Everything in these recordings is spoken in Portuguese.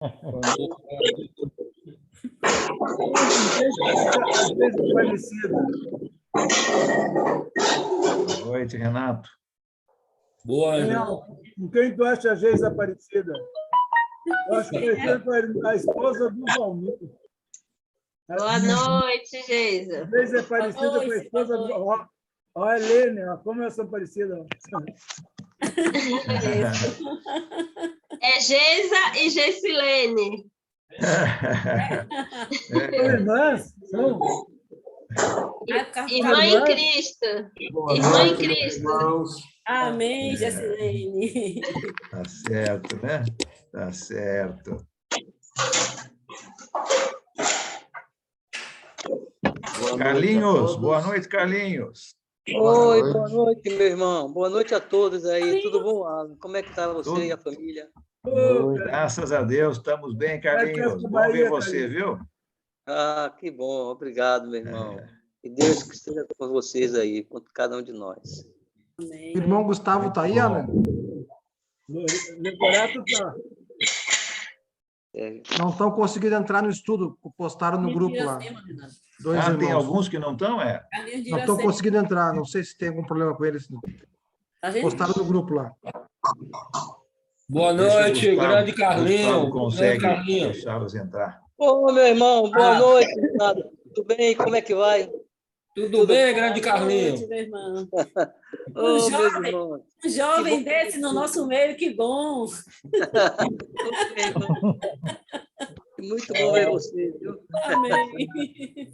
Às vezes parecida. Boa noite, Renato. Boa noite. Com quem tu acha a Geisa Aparecida? Eu acho que vai ser a esposa do Valmir. Boa noite, Geisa. A Geisa é parecida com a esposa do Valmir. Olha a Helene, como elas são parecidas. É Geisa e Gessilene. São irmãs? São? Irmã em Cristo. Irmã em Cristo. Amém, Gessilene. Tá certo, né? Tá certo. Carlinhos, boa noite, Carlinhos. Oi, boa noite, meu irmão. Boa noite a todos aí. Tudo bom, Alan? Como é que está você e a família? Graças a Deus, estamos bem, Carlinhos. Bom ver você, viu? Ah, que bom. Obrigado, meu irmão. Que Deus que esteja com vocês aí, com cada um de nós. Amém. O irmão Gustavo está aí, Alan? Decorato tá. Não estão conseguindo entrar no estudo, postaram no grupo lá. Dois irmãos. Tem alguns que não estão, Não estão conseguindo entrar, não sei se tem algum problema com eles. Postaram no grupo lá. Boa noite, grande Carlinhos. Consegue deixá-los entrar. Ô, meu irmão, boa noite. Tudo bem? Como é que vai? Tudo bem, grande Carlinhos? Meu irmão. Um jovem desse no nosso meio, que bom. Muito bom ver você, viu? Amém.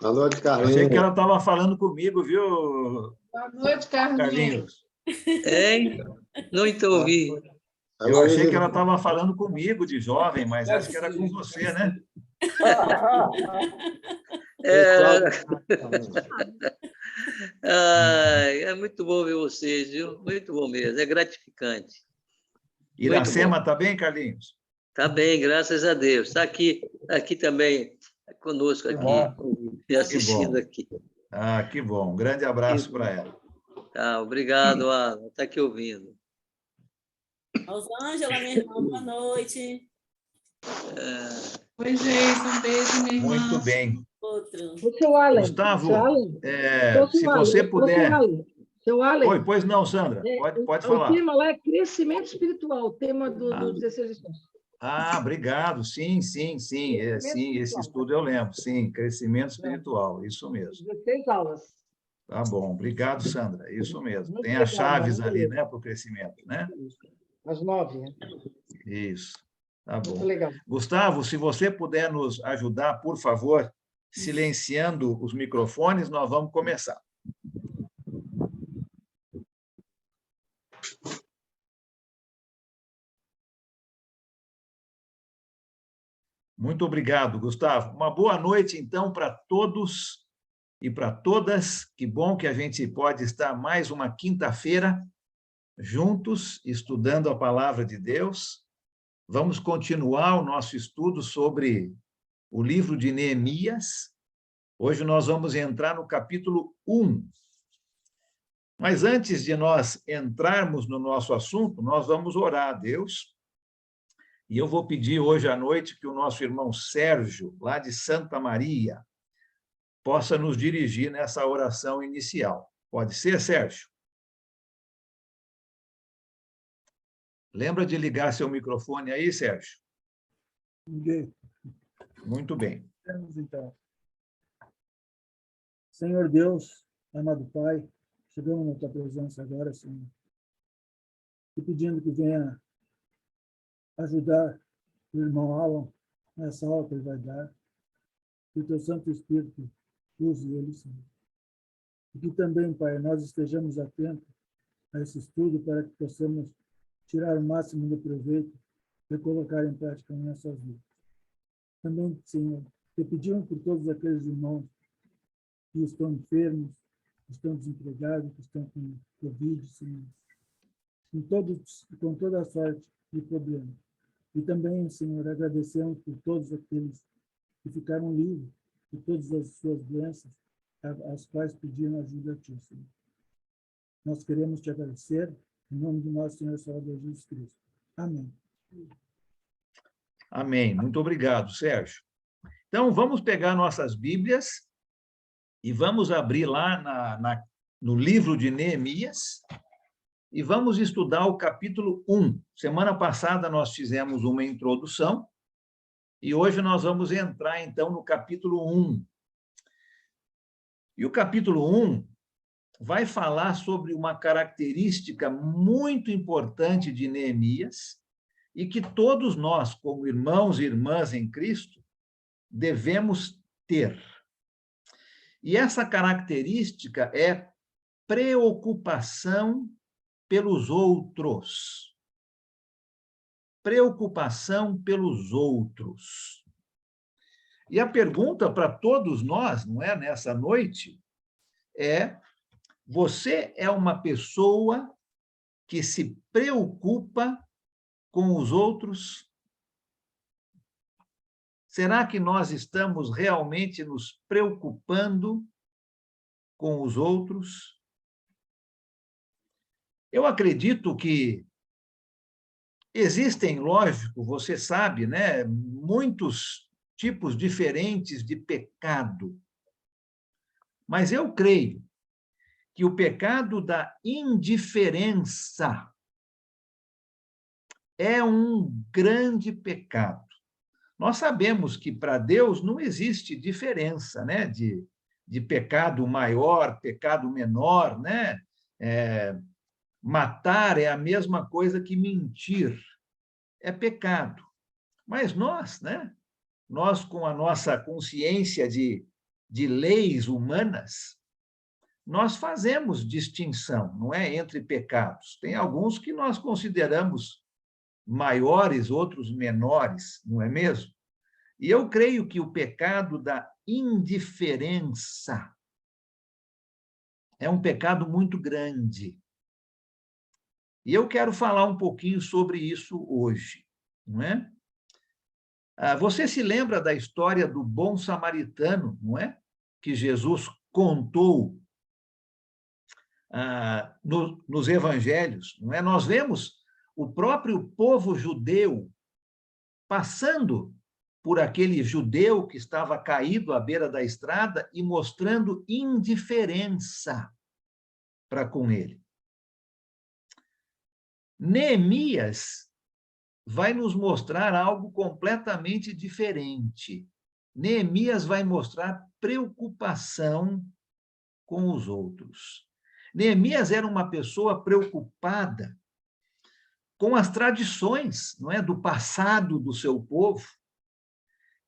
Boa noite, Carlinhos. Achei que ela estava falando comigo, viu? Boa noite, Carlinhos. Hein? Não ouvi. Eu achei que ela estava falando comigo de jovem, mas acho que era com você, né? É muito bom ver vocês, viu? Muito bom mesmo, é gratificante. Iracema está bem, Carlinhos? Está bem, graças a Deus. Está aqui também conosco, aqui, assistindo aqui. Ah, que bom. Um grande abraço para ela. Tá, obrigado, Alan. Está aqui ouvindo. Rosângela, minha irmã, boa noite. Oi, Geisa, um beijo, minha irmã. Muito bem. Outro. Seu Alan, Gustavo, se você puder... Seu Alan, Oi, pois não, Sandra, pode falar. O tema lá é crescimento espiritual, o tema do 16 lições. Ah, obrigado. Sim. Sim, esse estudo eu lembro. Sim, crescimento espiritual, isso mesmo. 16 aulas. Tá bom, obrigado, Sandra. Isso mesmo. Tem as chaves ali, né, para o crescimento, né? Às 9, né? Isso. Tá bom. Muito legal. Gustavo, se você puder nos ajudar, por favor, silenciando os microfones, nós vamos começar. Muito obrigado, Gustavo. Uma boa noite, então, para todos e para todas. Que bom que a gente pode estar mais uma quinta-feira juntos, estudando a Palavra de Deus. Vamos continuar o nosso estudo sobre o livro de Neemias. Hoje nós vamos entrar no capítulo 1. Mas antes de nós entrarmos no nosso assunto, nós vamos orar a Deus. E eu vou pedir hoje à noite que o nosso irmão Sérgio, lá de Santa Maria, possa nos dirigir nessa oração inicial. Pode ser, Sérgio? Lembra de ligar seu microfone aí, Sérgio? Liguei. Muito bem. Vamos então. Senhor Deus, amado Pai, chegamos na tua presença agora, Senhor, e pedindo que venha ajudar o irmão Alan nessa aula que ele vai dar, que o teu Santo Espírito use ele, Senhor. E que também, Pai, nós estejamos atentos a esse estudo para que possamos tirar o máximo do proveito e colocar em prática nas nossas vidas. Também, Senhor, te pedimos por todos aqueles irmãos que estão enfermos, que estão desempregados, que estão com Covid, Senhor, com toda a sorte de problemas. E também, Senhor, agradecemos por todos aqueles que ficaram livres de todas as suas doenças, as quais pediram ajuda a Ti, Senhor. nós queremos te agradecer, em nome do nosso Senhor e Salvador Jesus Cristo. Amém. Amém. Muito obrigado, Sérgio. Então, vamos pegar nossas Bíblias e vamos abrir lá no livro de Neemias e vamos estudar o capítulo 1. Semana passada nós fizemos uma introdução e hoje nós vamos entrar, então, no capítulo 1. E o capítulo 1 vai falar sobre uma característica muito importante de Neemias e que todos nós, como irmãos e irmãs em Cristo, devemos ter. E essa característica é preocupação pelos outros. Preocupação pelos outros. E a pergunta para todos nós, não é, nessa noite, é: você é uma pessoa que se preocupa com os outros? Será que nós estamos realmente nos preocupando com os outros? Eu acredito que existem, lógico, você sabe, né, muitos tipos diferentes de pecado. Mas eu creio que o pecado da indiferença é um grande pecado. Nós sabemos que para Deus não existe diferença, né, de pecado maior, pecado menor, né? Matar é a mesma coisa que mentir, é pecado. Mas nós, né? Nós, com a nossa consciência de leis humanas, nós fazemos distinção, não é, entre pecados. Tem alguns que nós consideramos maiores, outros menores, não é mesmo? E eu creio que o pecado da indiferença é um pecado muito grande. E eu quero falar um pouquinho sobre isso hoje, não é? Você se lembra da história do bom samaritano, não é? Que Jesus contou nos evangelhos, não é? Nós vemos o próprio povo judeu passando por aquele judeu que estava caído à beira da estrada e mostrando indiferença para com ele. Neemias vai nos mostrar algo completamente diferente. Neemias vai mostrar preocupação com os outros. Neemias era uma pessoa preocupada com as tradições, não é, do passado do seu povo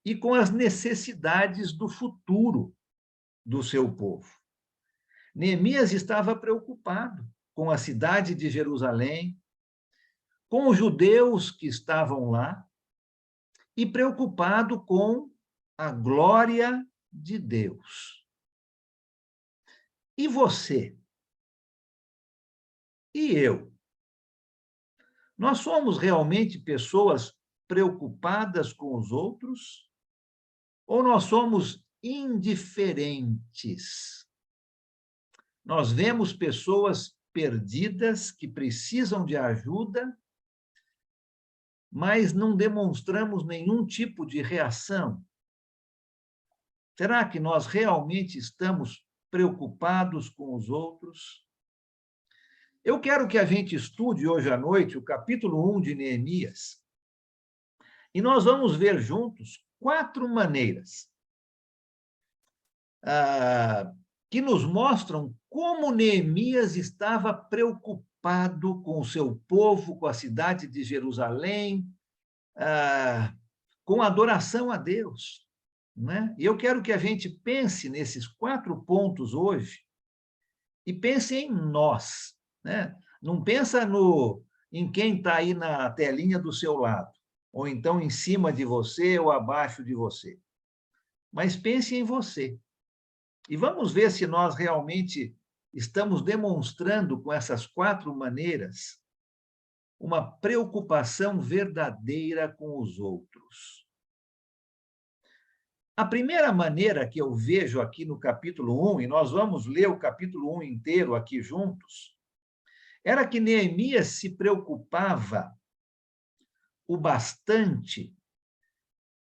e com as necessidades do futuro do seu povo. Neemias estava preocupado com a cidade de Jerusalém, com os judeus que estavam lá e preocupado com a glória de Deus. E você? E eu? Nós somos realmente pessoas preocupadas com os outros? Ou nós somos indiferentes? Nós vemos pessoas perdidas que precisam de ajuda, mas não demonstramos nenhum tipo de reação. Será que nós realmente estamos preocupados com os outros? Eu quero que a gente estude hoje à noite o capítulo 1 de Neemias, e nós vamos ver juntos 4 maneiras que nos mostram como Neemias estava preocupado com o seu povo, com a cidade de Jerusalém, com a adoração a Deus, né? E eu quero que a gente pense nesses 4 pontos hoje e pense em nós, né? Não pensa em quem está aí na telinha do seu lado, ou então em cima de você ou abaixo de você, mas pense em você. E vamos ver se nós realmente estamos demonstrando com essas 4 maneiras uma preocupação verdadeira com os outros. A primeira maneira que eu vejo aqui no capítulo 1, e nós vamos ler o capítulo 1 inteiro aqui juntos, era que Neemias se preocupava o bastante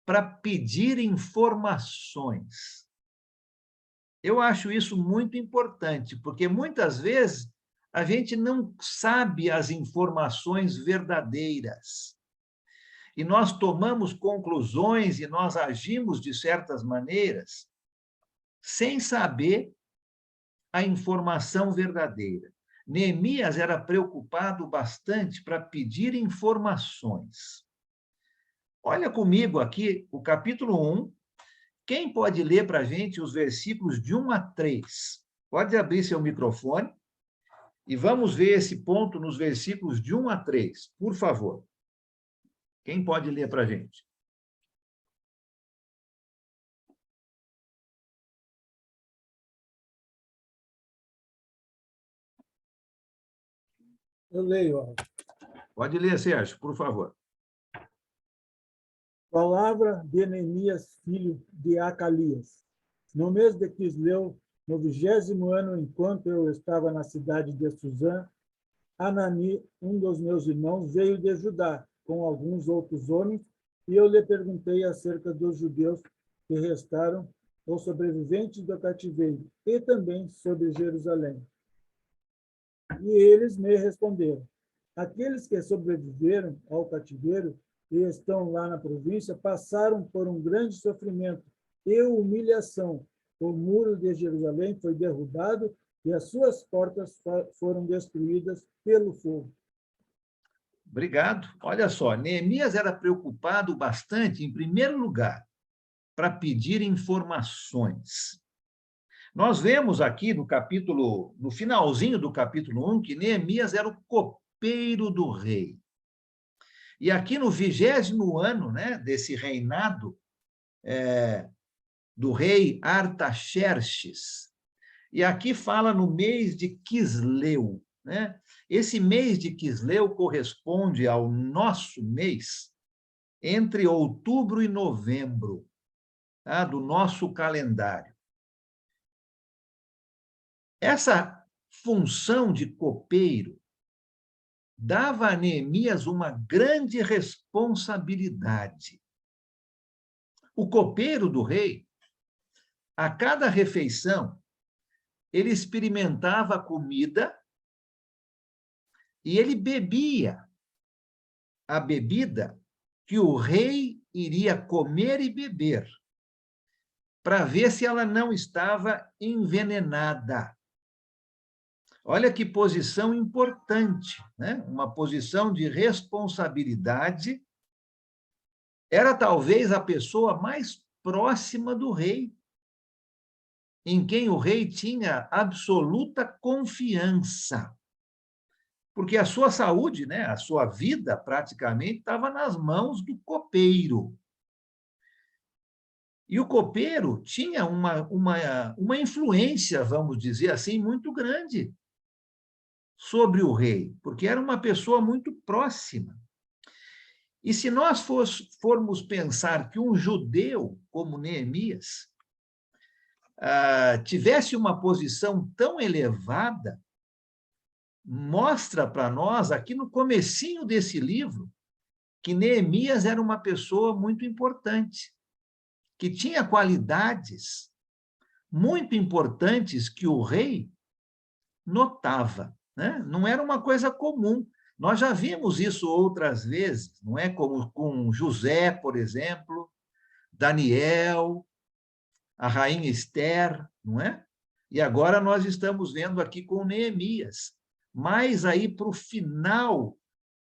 para pedir informações. Eu acho isso muito importante, porque muitas vezes a gente não sabe as informações verdadeiras. E nós tomamos conclusões e nós agimos de certas maneiras sem saber a informação verdadeira. Neemias era preocupado bastante para pedir informações. Olha comigo aqui o capítulo 1. Quem pode ler para a gente os versículos de 1 a 3? Pode abrir seu microfone e vamos ver esse ponto nos versículos de 1 a 3, por favor. Quem pode ler para a gente? Eu leio, ó. Pode ler, Sérgio, por favor. Palavra de Neemias, filho de Acalias. No mês de Quisleu, no 20º ano, enquanto eu estava na cidade de Suzã, Anani, um dos meus irmãos, veio de Judá, com alguns outros homens, e eu lhe perguntei acerca dos judeus que restaram, os sobreviventes do cativeiro, e também sobre Jerusalém. E eles me responderam: aqueles que sobreviveram ao cativeiro e estão lá na província passaram por um grande sofrimento e humilhação. O muro de Jerusalém foi derrubado e as suas portas foram destruídas pelo fogo. Obrigado. Olha só, Neemias era preocupado bastante, em primeiro lugar, para pedir informações. Nós vemos aqui no finalzinho do capítulo 1, que Neemias era o copeiro do rei. E aqui no 20º ano, né, desse reinado do rei Artaxerxes, e aqui fala no mês de Quisleu, né? Esse mês de Quisleu corresponde ao nosso mês entre outubro e novembro, tá? Do nosso calendário. Essa função de copeiro dava a Neemias uma grande responsabilidade. O copeiro do rei, a cada refeição, ele experimentava a comida e ele bebia a bebida que o rei iria comer e beber, para ver se ela não estava envenenada. Olha que posição importante, né? Uma posição de responsabilidade. Era talvez a pessoa mais próxima do rei, em quem o rei tinha absoluta confiança, porque a sua saúde, né, a sua vida praticamente estava nas mãos do copeiro. E o copeiro tinha uma influência, vamos dizer assim, muito grande sobre o rei, porque era uma pessoa muito próxima. E se nós formos pensar que um judeu como Neemias tivesse uma posição tão elevada, mostra para nós, aqui no comecinho desse livro, que Neemias era uma pessoa muito importante, que tinha qualidades muito importantes que o rei notava, né? Não era uma coisa comum. Nós já vimos isso outras vezes, não é? Como com José, por exemplo, Daniel, a rainha Esther, não é? E agora nós estamos vendo aqui com Neemias, mais aí para o final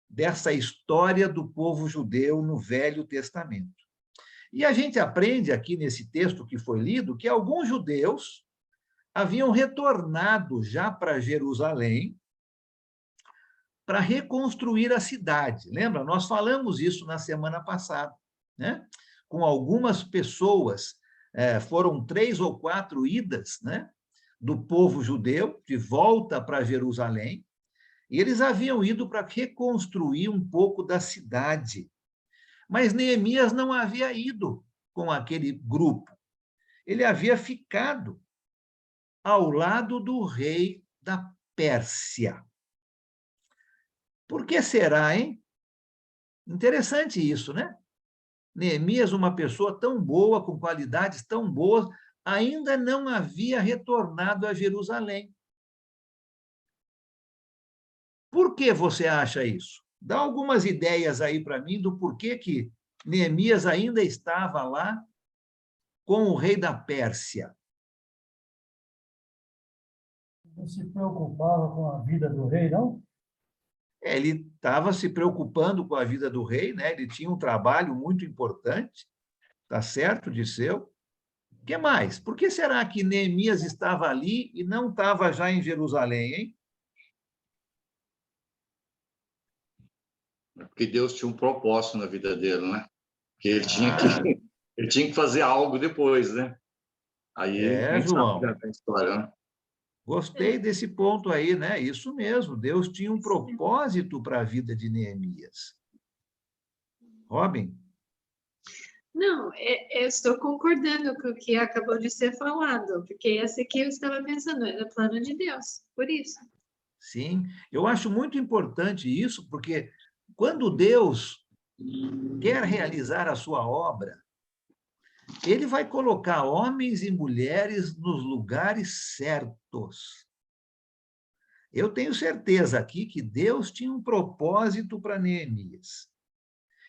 dessa história do povo judeu no Velho Testamento. E a gente aprende aqui nesse texto que foi lido que alguns judeus haviam retornado já para Jerusalém para reconstruir a cidade. Lembra? Nós falamos isso na semana passada, né? Com algumas pessoas, foram 3 ou 4 idas, né, do povo judeu de volta para Jerusalém, e eles haviam ido para reconstruir um pouco da cidade. Mas Neemias não havia ido com aquele grupo. Ele havia ficado ao lado do rei da Pérsia. Por que será, hein? Interessante isso, né? Neemias, uma pessoa tão boa, com qualidades tão boas, ainda não havia retornado a Jerusalém. Por que você acha isso? Dá algumas ideias aí para mim do porquê que Neemias ainda estava lá com o rei da Pérsia. Não se preocupava com a vida do rei, não? Ele estava se preocupando com a vida do rei, né? Ele tinha um trabalho muito importante, tá certo, Disseu? O que mais? Por que será que Neemias estava ali e não estava já em Jerusalém, hein? Porque Deus tinha um propósito na vida dele, né? Que ele tinha que fazer algo depois, né? Aí a gente João. sabe da história, né? Gostei desse ponto aí, né? Isso mesmo, Deus tinha um propósito para a vida de Neemias. Robin? Não, eu estou concordando com o que acabou de ser falado, porque esse aqui eu estava pensando, era plano de Deus, por isso. Sim, eu acho muito importante isso, porque quando Deus quer realizar a sua obra, ele vai colocar homens e mulheres nos lugares certos. Eu tenho certeza aqui que Deus tinha um propósito para Neemias.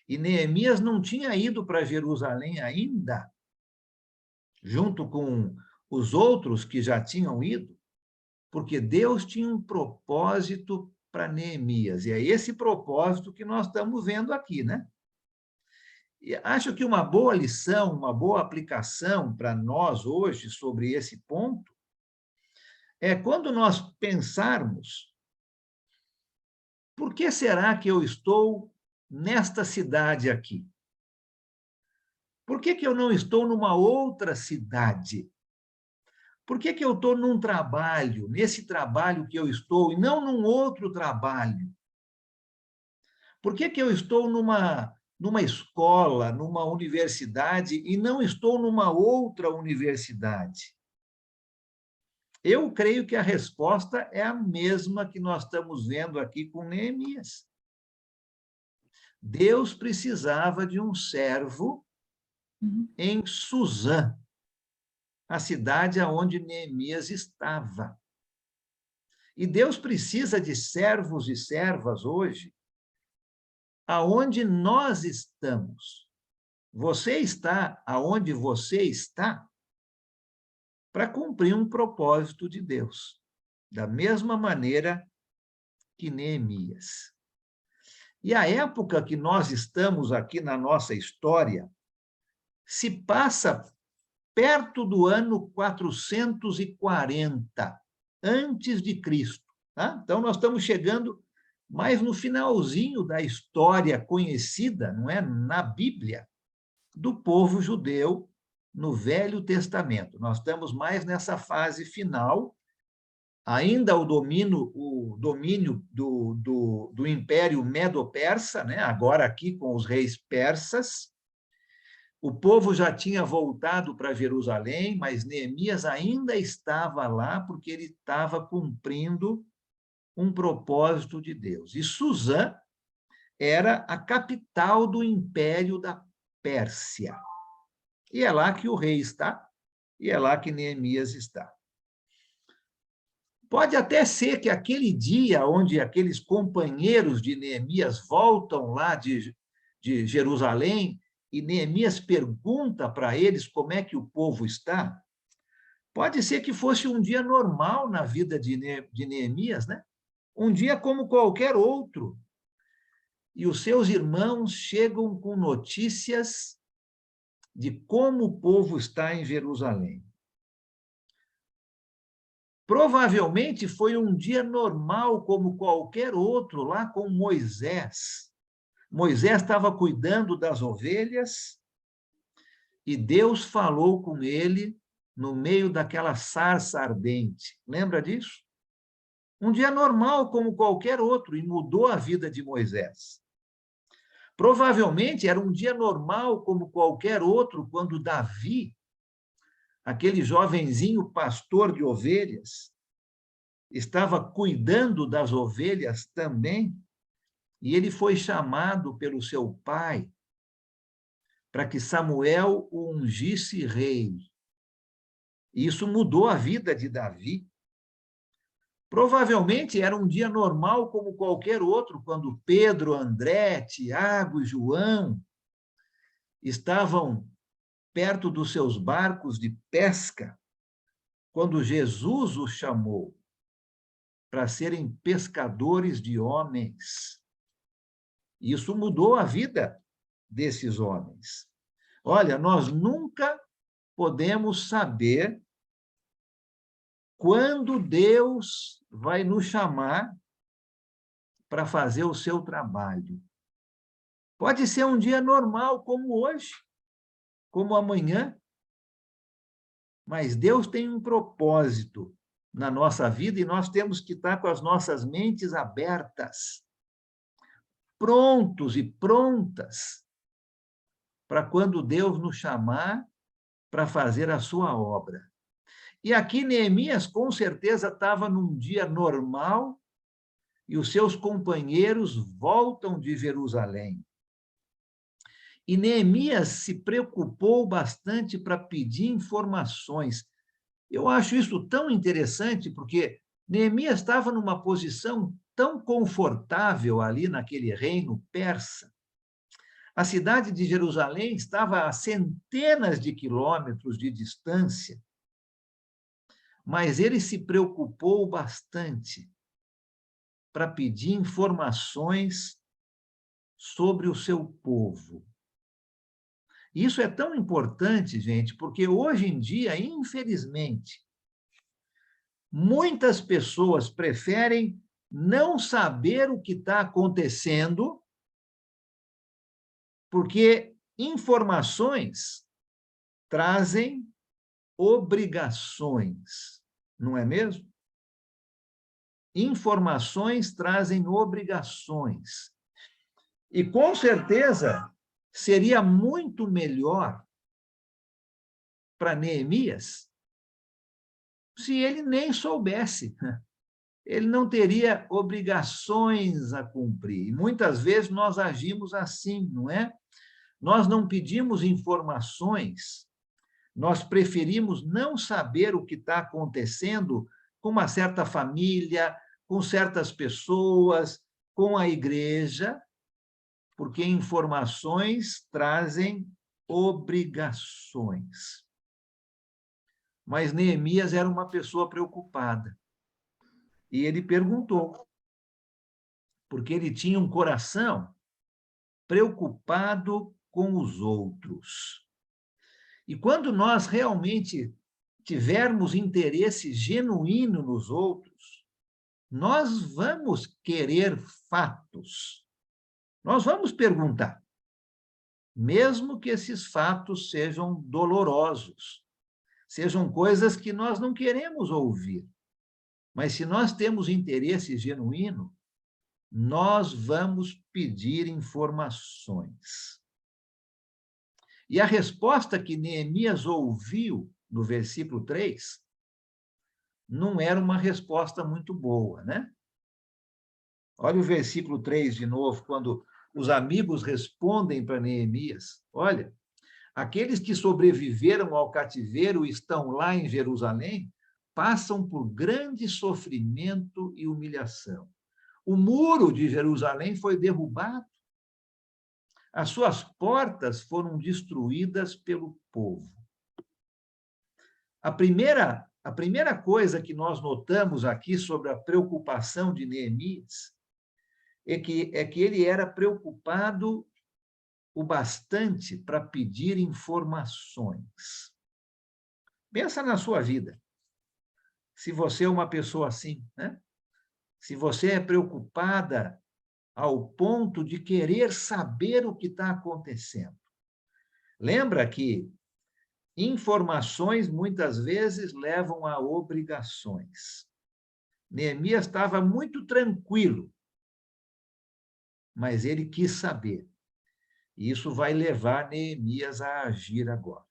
E Neemias não tinha ido para Jerusalém ainda, junto com os outros que já tinham ido, porque Deus tinha um propósito para Neemias. E é esse propósito que nós estamos vendo aqui, né? E acho que uma boa lição, uma boa aplicação para nós hoje sobre esse ponto é quando nós pensarmos: por que será que eu estou nesta cidade aqui? Por que eu não estou numa outra cidade? Por que eu estou num trabalho, nesse trabalho que eu estou, e não num outro trabalho? Por que eu estou numa escola, numa universidade, e não estou numa outra universidade? Eu creio que a resposta é a mesma que nós estamos vendo aqui com Neemias. Deus precisava de um servo em Suzã, a cidade onde Neemias estava. E Deus precisa de servos e servas hoje, aonde nós estamos. Você está aonde você está para cumprir um propósito de Deus, da mesma maneira que Neemias. E a época que nós estamos aqui na nossa história se passa perto do ano 440 antes de Cristo, tá? Então nós estamos chegando mais no finalzinho da história conhecida, não é, na Bíblia, do povo judeu no Velho Testamento. Nós estamos mais nessa fase final, ainda o domínio do Império Medo-Persa, né? Agora aqui com os reis persas. O povo já tinha voltado para Jerusalém, mas Neemias ainda estava lá porque ele estava cumprindo um propósito de Deus. E Suzã era a capital do Império da Pérsia. E é lá que o rei está, e é lá que Neemias está. Pode até ser que aquele dia onde aqueles companheiros de Neemias voltam lá de Jerusalém, e Neemias pergunta para eles como é que o povo está, pode ser que fosse um dia normal na vida de Neemias, né? Um dia como qualquer outro. E os seus irmãos chegam com notícias de como o povo está em Jerusalém. Provavelmente foi um dia normal como qualquer outro lá com Moisés. Moisés estava cuidando das ovelhas e Deus falou com ele no meio daquela sarça ardente. Lembra disso? Um dia normal como qualquer outro e mudou a vida de Moisés. Provavelmente era um dia normal como qualquer outro quando Davi, aquele jovenzinho pastor de ovelhas, estava cuidando das ovelhas também e ele foi chamado pelo seu pai para que Samuel o ungisse rei. E isso mudou a vida de Davi. Provavelmente era um dia normal como qualquer outro, quando Pedro, André, Tiago e João estavam perto dos seus barcos de pesca, quando Jesus os chamou para serem pescadores de homens. Isso mudou a vida desses homens. Olha, nós nunca podemos saber quando Deus vai nos chamar para fazer o seu trabalho. Pode ser um dia normal, como hoje, como amanhã, mas Deus tem um propósito na nossa vida e nós temos que estar com as nossas mentes abertas, prontos e prontas para quando Deus nos chamar para fazer a sua obra. E aqui Neemias, com certeza, estava num dia normal e os seus companheiros voltam de Jerusalém. E Neemias se preocupou bastante para pedir informações. Eu acho isso tão interessante, porque Neemias estava numa posição tão confortável ali naquele reino persa. A cidade de Jerusalém estava a centenas de quilômetros de distância, mas ele se preocupou bastante para pedir informações sobre o seu povo. Isso é tão importante, gente, porque hoje em dia, infelizmente, muitas pessoas preferem não saber o que está acontecendo, porque informações trazem obrigações, não é mesmo? Informações trazem obrigações. E, com certeza, seria muito melhor para Neemias se ele nem soubesse. Ele não teria obrigações a cumprir. E muitas vezes nós agimos assim, não é? Nós não pedimos informações, nós preferimos não saber o que está acontecendo com uma certa família, com certas pessoas, com a igreja, porque informações trazem obrigações. Mas Neemias era uma pessoa preocupada. E ele perguntou, porque ele tinha um coração preocupado com os outros. E quando nós realmente tivermos interesse genuíno nos outros, nós vamos querer fatos. Nós vamos perguntar, mesmo que esses fatos sejam dolorosos, sejam coisas que nós não queremos ouvir. Mas se nós temos interesse genuíno, nós vamos pedir informações. E a resposta que Neemias ouviu no versículo 3 não era uma resposta muito boa, né? Olha o versículo 3 de novo, quando os amigos respondem para Neemias. Olha, aqueles que sobreviveram ao cativeiro e estão lá em Jerusalém passam por grande sofrimento e humilhação. O muro de Jerusalém foi derrubado. As suas portas foram destruídas pelo povo. A primeira coisa que nós notamos aqui sobre a preocupação de Neemias é que ele era preocupado o bastante para pedir informações. Pensa na sua vida. Se você é uma pessoa assim, né? Se você é preocupada ao ponto de querer saber o que está acontecendo. Lembra que informações muitas vezes levam a obrigações. Neemias estava muito tranquilo, mas ele quis saber. E isso vai levar Neemias a agir agora.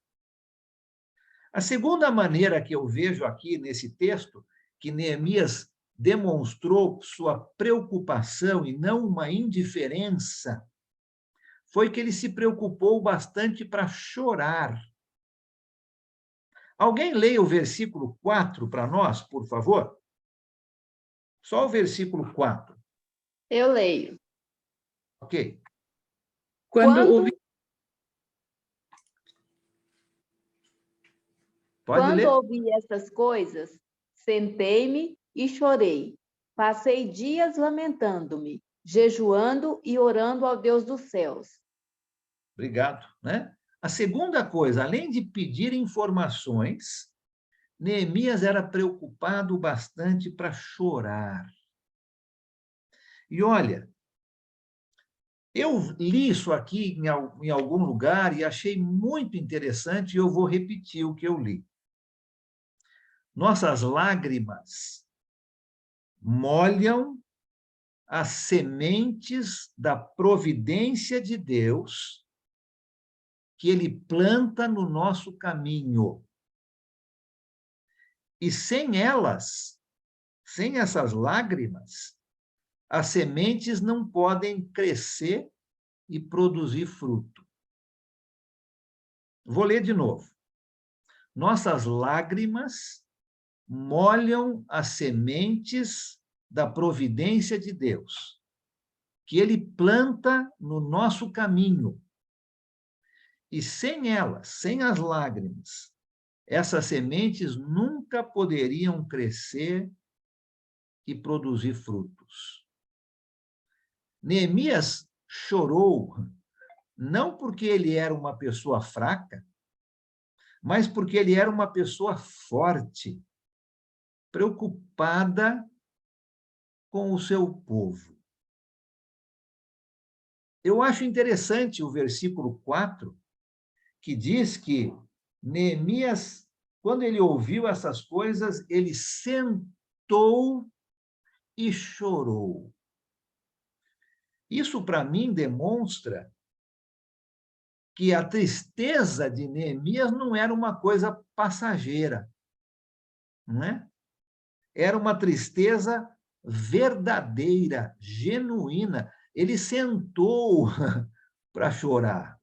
A segunda maneira que eu vejo aqui nesse texto, que Neemias demonstrou sua preocupação e não uma indiferença foi que ele se preocupou bastante para chorar. Alguém leia o versículo 4 para nós, por favor? Só o versículo 4. Eu leio. Ok. Quando Pode ler. ouvi essas coisas, sentei-me e chorei. Passei dias lamentando-me, jejuando e orando ao Deus dos céus. Obrigado, né? A segunda coisa, além de pedir informações, Neemias era preocupado bastante para chorar. E olha, eu li isso aqui em algum lugar e achei muito interessante, e eu vou repetir o que eu li. Nossas lágrimas molham as sementes da providência de Deus que Ele planta no nosso caminho. E sem elas, sem essas lágrimas, as sementes não podem crescer e produzir fruto. Vou ler de novo. Nossas lágrimas molham as sementes da providência de Deus, que Ele planta no nosso caminho. E sem elas, sem as lágrimas, essas sementes nunca poderiam crescer e produzir frutos. Neemias chorou, não porque ele era uma pessoa fraca, mas porque ele era uma pessoa forte, preocupada com o seu povo. Eu acho interessante o versículo 4, que diz que Neemias, quando ele ouviu essas coisas, ele sentou e chorou. Isso, para mim, demonstra que a tristeza de Neemias não era uma coisa passageira, não é? Era uma tristeza verdadeira, genuína. Ele sentou para chorar.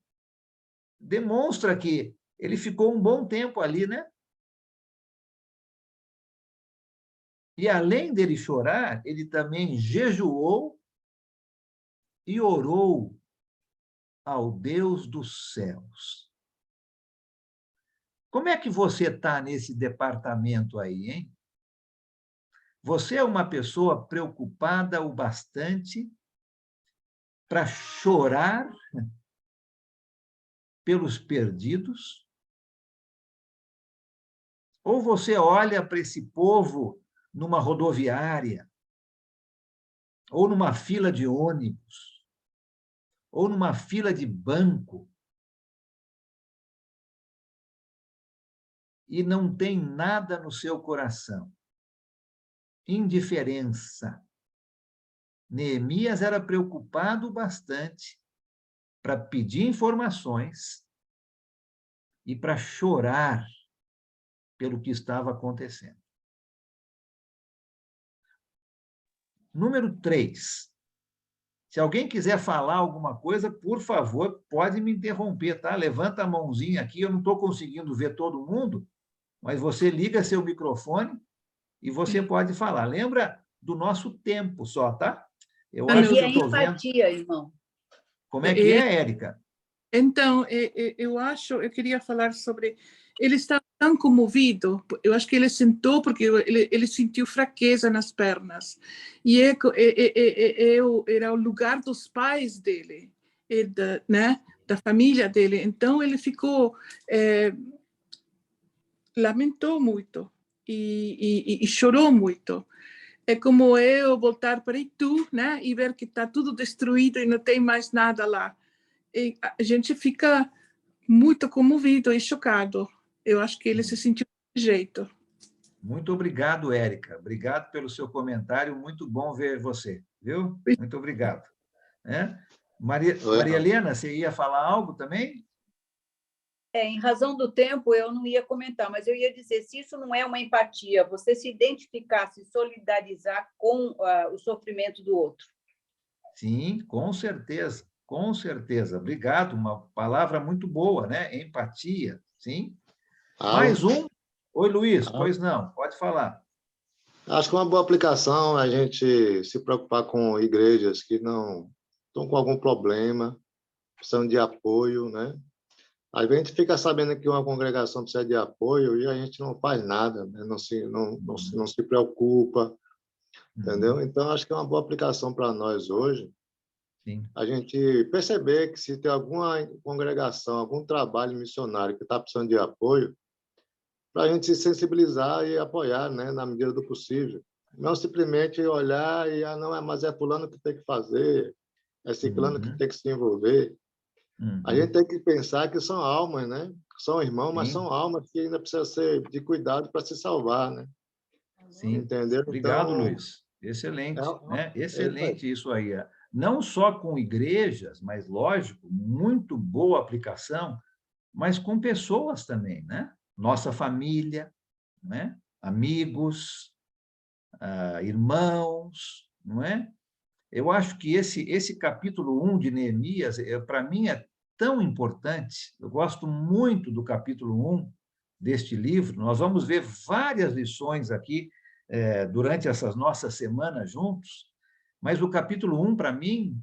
Demonstra que ele ficou um bom tempo ali, né? E além dele chorar, ele também jejuou e orou ao Deus dos céus. Como é que você está nesse departamento aí, hein? Você é uma pessoa preocupada o bastante para chorar pelos perdidos? Ou você olha para esse povo numa rodoviária, ou numa fila de ônibus, ou numa fila de banco, e não tem nada no seu coração? Indiferença. Neemias era preocupado bastante para pedir informações e para chorar pelo que estava acontecendo. Número 3. Se alguém quiser falar alguma coisa, por favor, pode me interromper, tá? Levanta a mãozinha aqui, eu não estou conseguindo ver todo mundo, mas você liga seu microfone e você pode falar. Lembra do nosso tempo só, tá? Eu acho que eu estou vendo. Empatia, irmão. Como é que é, Érica? Então, eu queria falar sobre... Ele estava tão comovido, eu acho que ele sentou porque ele sentiu fraqueza nas pernas. E era o lugar dos pais dele, da família dele. Então, ele ficou... lamentou muito e chorou muito. É como eu voltar para Itu, né, e ver que está tudo destruído e não tem mais nada lá. E a gente fica muito comovido e chocado. Eu acho que ele se sentiu desse jeito. Muito obrigado, Érica. Obrigado pelo seu comentário. Muito bom ver você, viu? Muito obrigado. Maria Helena, você ia falar algo também? Em razão do tempo, eu não ia comentar, mas eu ia dizer, se isso não é uma empatia, você se identificar, se solidarizar com o sofrimento do outro. Sim, com certeza, com certeza. Obrigado, uma palavra muito boa, né? Empatia, sim. Mais um? Oi, Luiz, pois não, pode falar. Acho que é uma boa aplicação a gente se preocupar com igrejas que não estão com algum problema, precisam de apoio, né? Aí a gente fica sabendo que uma congregação precisa de apoio e a gente não faz nada, né? Não se preocupa, entendeu? Então, acho que é uma boa aplicação para nós hoje. Sim. A gente perceber que se tem alguma congregação, algum trabalho missionário que está precisando de apoio, para a gente se sensibilizar e apoiar, né, na medida do possível. Não simplesmente olhar e, não, mas é fulano que tem que fazer, é ciclano que tem que se envolver. A gente tem que pensar que são almas, né? São irmãos, mas são almas que ainda precisam ser de cuidado para se salvar, né? Sim. Entendeu? Obrigado, então, Luiz. Excelente, né? É Excelente isso aí. Não só com igrejas, mas, lógico, muito boa aplicação, mas com pessoas também, né? Nossa família, né? Amigos, irmãos, não é? Eu acho que esse capítulo 1 de Neemias, para mim, é tão importante. Eu gosto muito do capítulo 1 deste livro. Nós vamos ver várias lições aqui durante essas nossas semanas juntos, mas o capítulo 1, para mim,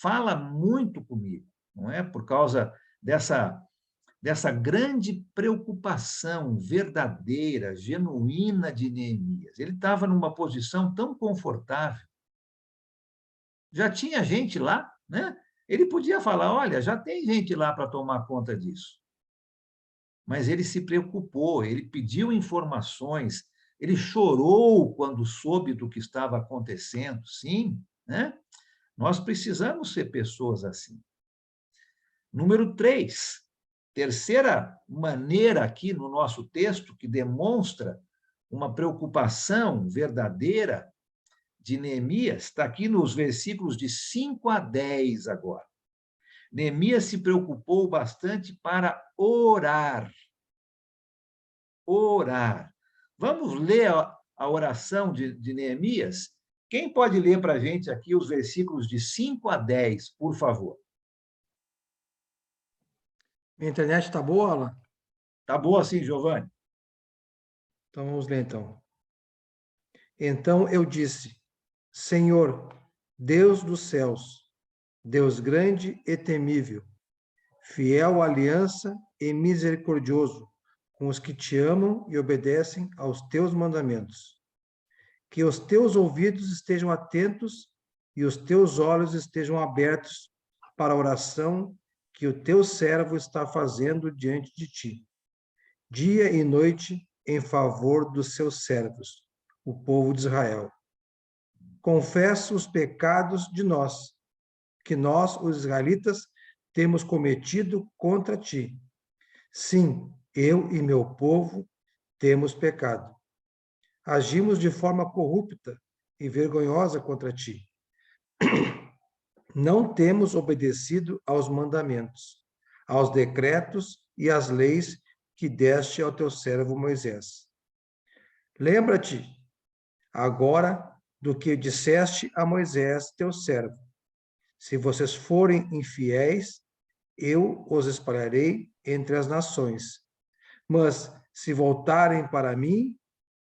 fala muito comigo, não é? Por causa dessa grande preocupação verdadeira, genuína de Neemias. Ele estava numa posição tão confortável. Já tinha gente lá, né? Ele podia falar, olha, já tem gente lá para tomar conta disso. Mas ele se preocupou, ele pediu informações, ele chorou quando soube do que estava acontecendo, sim, né? Nós precisamos ser pessoas assim. Número 3, terceira maneira aqui no nosso texto que demonstra uma preocupação verdadeira de Neemias, está aqui nos versículos de 5 a 10 agora. Neemias se preocupou bastante para orar. Orar. Vamos ler a oração de Neemias? Quem pode ler para a gente aqui os versículos de 5 a 10, por favor? Minha internet está boa, Alan? Está boa sim, Giovanni. Então, vamos ler, então. Então eu disse, Senhor, Deus dos céus, Deus grande e temível, fiel à aliança e misericordioso com os que te amam e obedecem aos teus mandamentos. Que os teus ouvidos estejam atentos e os teus olhos estejam abertos para a oração que o teu servo está fazendo diante de ti, dia e noite em favor dos seus servos, o povo de Israel. Confesso os pecados de nós, que nós, os israelitas, temos cometido contra ti. Sim, eu e meu povo temos pecado. Agimos de forma corrupta e vergonhosa contra ti. Não temos obedecido aos mandamentos, aos decretos e às leis que deste ao teu servo Moisés. Lembra-te agora do que disseste a Moisés, teu servo. Se vocês forem infiéis, eu os espalharei entre as nações. Mas se voltarem para mim,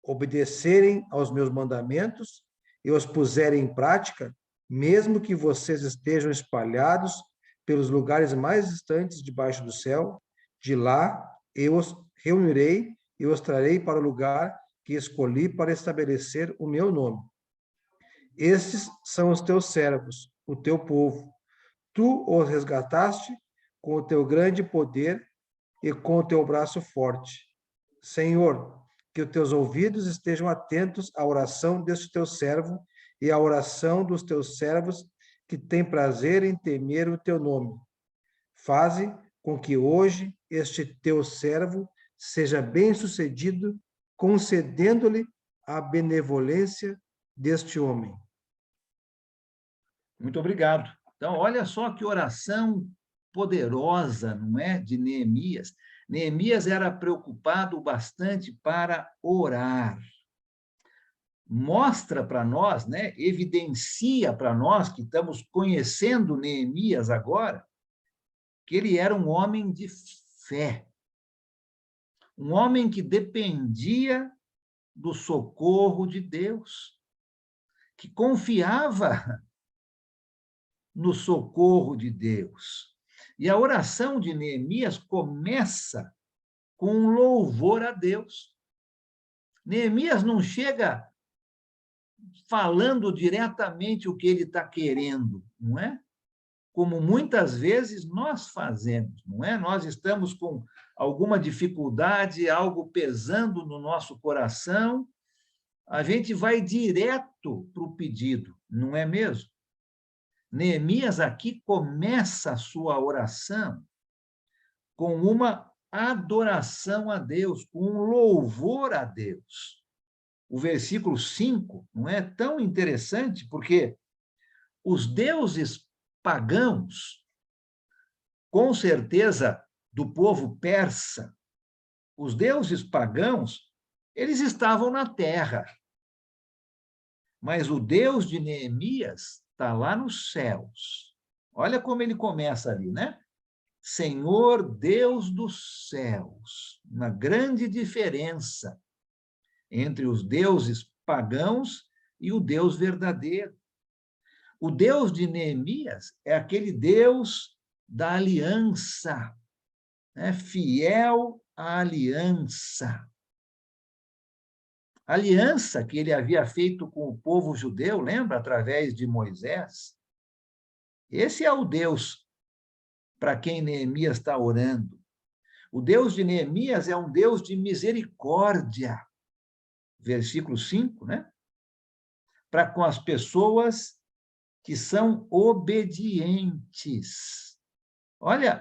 obedecerem aos meus mandamentos e os puserem em prática, mesmo que vocês estejam espalhados pelos lugares mais distantes debaixo do céu, de lá eu os reunirei e os trarei para o lugar que escolhi para estabelecer o meu nome. Estes são os teus servos, o teu povo. Tu os resgataste com o teu grande poder e com o teu braço forte. Senhor, que os teus ouvidos estejam atentos à oração deste teu servo e à oração dos teus servos que têm prazer em temer o teu nome. Faze com que hoje este teu servo seja bem-sucedido, concedendo-lhe a benevolência deste homem. Muito obrigado. Então, olha só que oração poderosa, não é, de Neemias. Neemias era preocupado bastante para orar. Mostra para nós, né, evidencia para nós que estamos conhecendo Neemias agora, que ele era um homem de fé. Um homem que dependia do socorro de Deus, que confiava no socorro de Deus. E a oração de Neemias começa com um louvor a Deus. Neemias não chega falando diretamente o que ele está querendo, não é? Como muitas vezes nós fazemos, não é? Nós estamos com alguma dificuldade, algo pesando no nosso coração, a gente vai direto para o pedido, não é mesmo? Neemias aqui começa a sua oração com uma adoração a Deus, com um louvor a Deus. O versículo 5 não é tão interessante, porque os deuses pagãos, com certeza do povo persa, os deuses pagãos, eles estavam na terra. Mas o Deus de Neemias está lá nos céus. Olha como ele começa ali, né? Senhor Deus dos céus. Uma grande diferença entre os deuses pagãos e o Deus verdadeiro. O Deus de Neemias é aquele Deus da aliança, né? Fiel à aliança. Aliança que ele havia feito com o povo judeu, lembra? Através de Moisés. Esse é o Deus para quem Neemias está orando. O Deus de Neemias é um Deus de misericórdia. Versículo 5, né? Para com as pessoas que são obedientes. Olha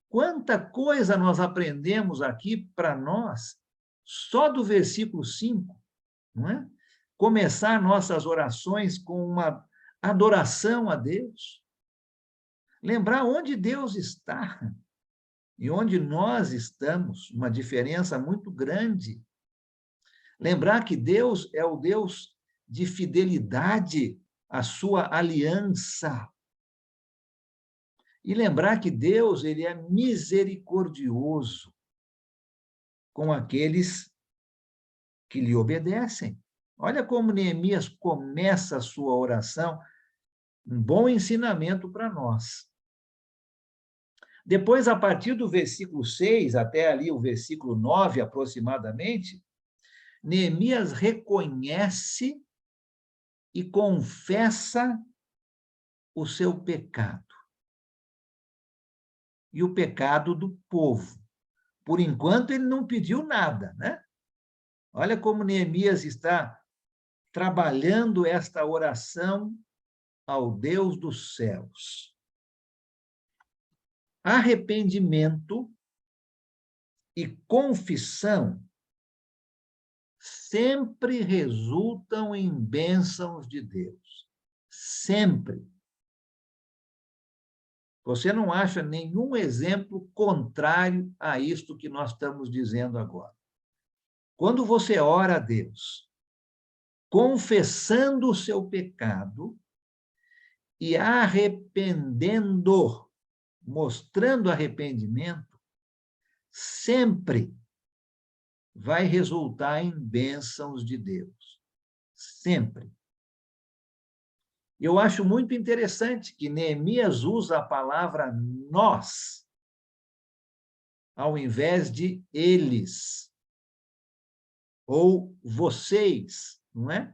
quanta coisa nós aprendemos aqui para nós, só do versículo 5, não é? Começar nossas orações com uma adoração a Deus. Lembrar onde Deus está e onde nós estamos, uma diferença muito grande. Lembrar que Deus é o Deus de fidelidade à sua aliança. E lembrar que Deus, ele é misericordioso com aqueles que lhe obedecem. Olha como Neemias começa a sua oração, um bom ensinamento para nós. Depois, a partir do versículo 6 até ali o versículo 9 aproximadamente, Neemias reconhece e confessa o seu pecado. E o pecado do povo. Por enquanto, ele não pediu nada, né? Olha como Neemias está trabalhando esta oração ao Deus dos céus. Arrependimento e confissão sempre resultam em bênçãos de Deus. Sempre. Você não acha nenhum exemplo contrário a isto que nós estamos dizendo agora. Quando você ora a Deus, confessando o seu pecado e arrependendo, mostrando arrependimento, sempre vai resultar em bênçãos de Deus. Sempre. Eu acho muito interessante que Neemias usa a palavra nós, ao invés de eles, ou vocês, não é?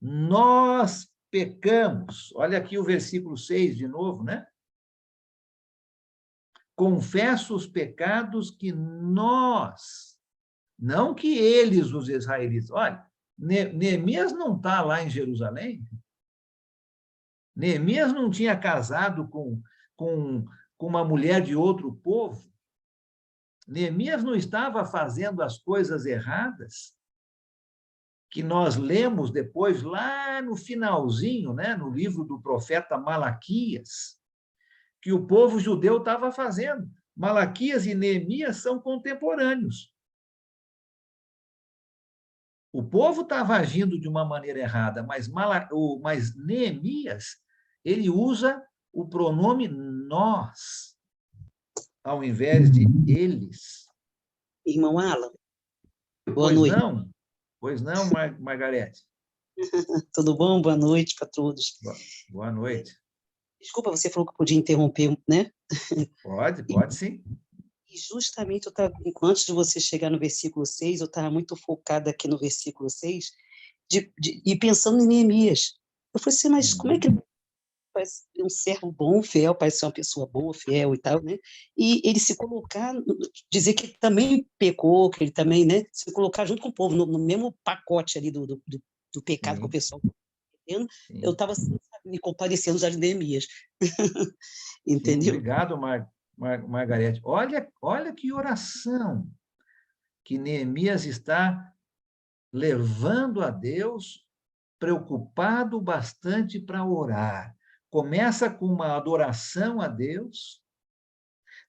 Nós pecamos. Olha aqui o versículo 6 de novo, né? Confesso os pecados que nós, não que eles, os israelitas. Olha, Neemias não está lá em Jerusalém. Neemias não tinha casado com uma mulher de outro povo. Neemias não estava fazendo as coisas erradas que nós lemos depois, lá no finalzinho, né, no livro do profeta Malaquias, que o povo judeu estava fazendo. Malaquias e Neemias são contemporâneos. O povo estava agindo de uma maneira errada, mas Neemias, ele usa o pronome nós, ao invés de eles. Irmão Alan, boa noite. Pois não, Margarete? Tudo bom? Boa noite para todos. Boa noite. Desculpa, você falou que eu podia interromper, né? Pode sim. E justamente, antes de você chegar no versículo 6, eu estava muito focada aqui no versículo 6, e pensando em Neemias. Eu falei assim, mas como é que ele parece um servo bom, fiel, parece ser uma pessoa boa, fiel e tal, né? E ele se colocar, dizer que ele também pecou, que ele também, né? Se colocar junto com o povo, no mesmo pacote ali do pecado que o pessoal está cometendo, eu estava me compadecendo já de Neemias. Entendeu? Sim, obrigado, Margarete. Olha que oração que Neemias está levando a Deus, preocupado bastante para orar. Começa com uma adoração a Deus,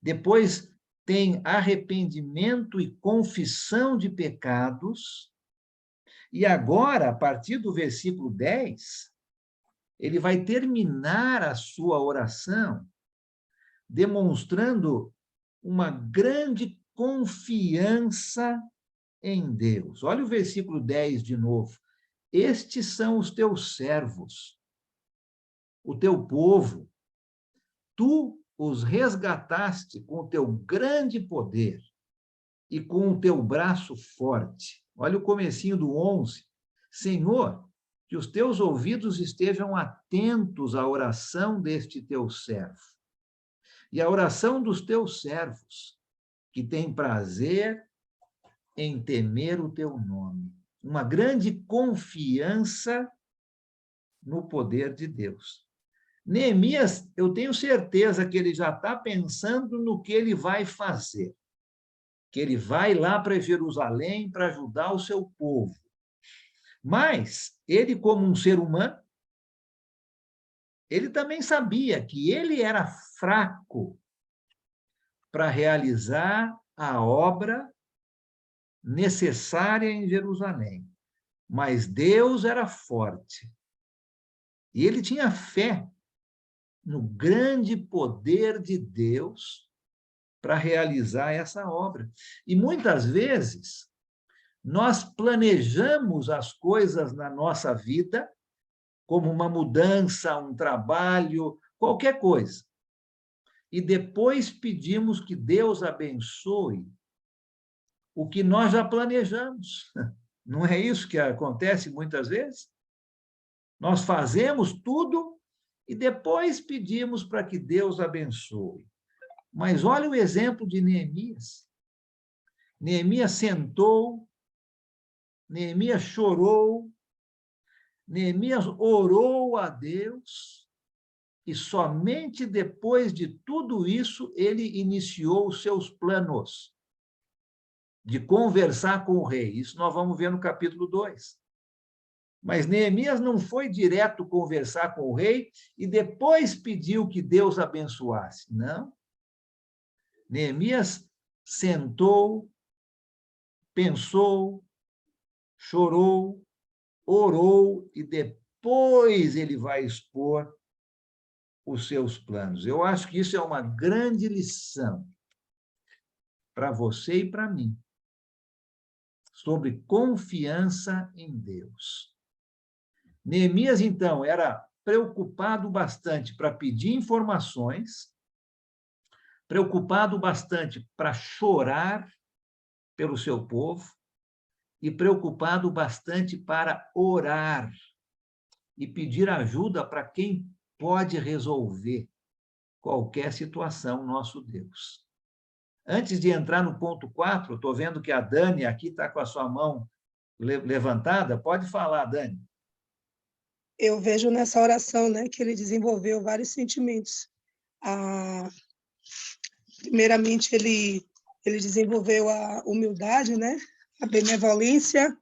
depois tem arrependimento e confissão de pecados, e agora, a partir do versículo 10, ele vai terminar a sua oração demonstrando uma grande confiança em Deus. Olha o versículo 10 de novo. Estes são os teus servos, o teu povo. Tu os resgataste com o teu grande poder e com o teu braço forte. Olha o comecinho do 11. Senhor, que os teus ouvidos estejam atentos à oração deste teu servo e à oração dos teus servos, que têm prazer em temer o teu nome. Uma grande confiança no poder de Deus. Neemias, eu tenho certeza que ele já está pensando no que ele vai fazer, que ele vai lá para Jerusalém para ajudar o seu povo. Mas ele, como um ser humano, ele também sabia que ele era fraco para realizar a obra necessária em Jerusalém. Mas Deus era forte. E ele tinha fé no grande poder de Deus para realizar essa obra. E muitas vezes nós planejamos as coisas na nossa vida, como uma mudança, um trabalho, qualquer coisa. E depois pedimos que Deus abençoe o que nós já planejamos. Não é isso que acontece muitas vezes? Nós fazemos tudo e depois pedimos para que Deus abençoe. Mas olha o exemplo de Neemias. Neemias sentou, Neemias chorou, Neemias orou a Deus, e somente depois de tudo isso ele iniciou os seus planos de conversar com o rei. Isso nós vamos ver no capítulo 2. Mas Neemias não foi direto conversar com o rei e depois pediu que Deus abençoasse. Não. Neemias sentou, pensou, chorou, orou e depois ele vai expor os seus planos. Eu acho que isso é uma grande lição para você e para mim, sobre confiança em Deus. Neemias, então, era preocupado bastante para pedir informações, preocupado bastante para chorar pelo seu povo e preocupado bastante para orar e pedir ajuda para quem pode resolver qualquer situação, nosso Deus. Antes de entrar no ponto 4, estou vendo que a Dani aqui está com a sua mão levantada. Pode falar, Dani. Eu vejo nessa oração, né, que ele desenvolveu vários sentimentos. Primeiramente, ele desenvolveu a humildade, né, a benevolência,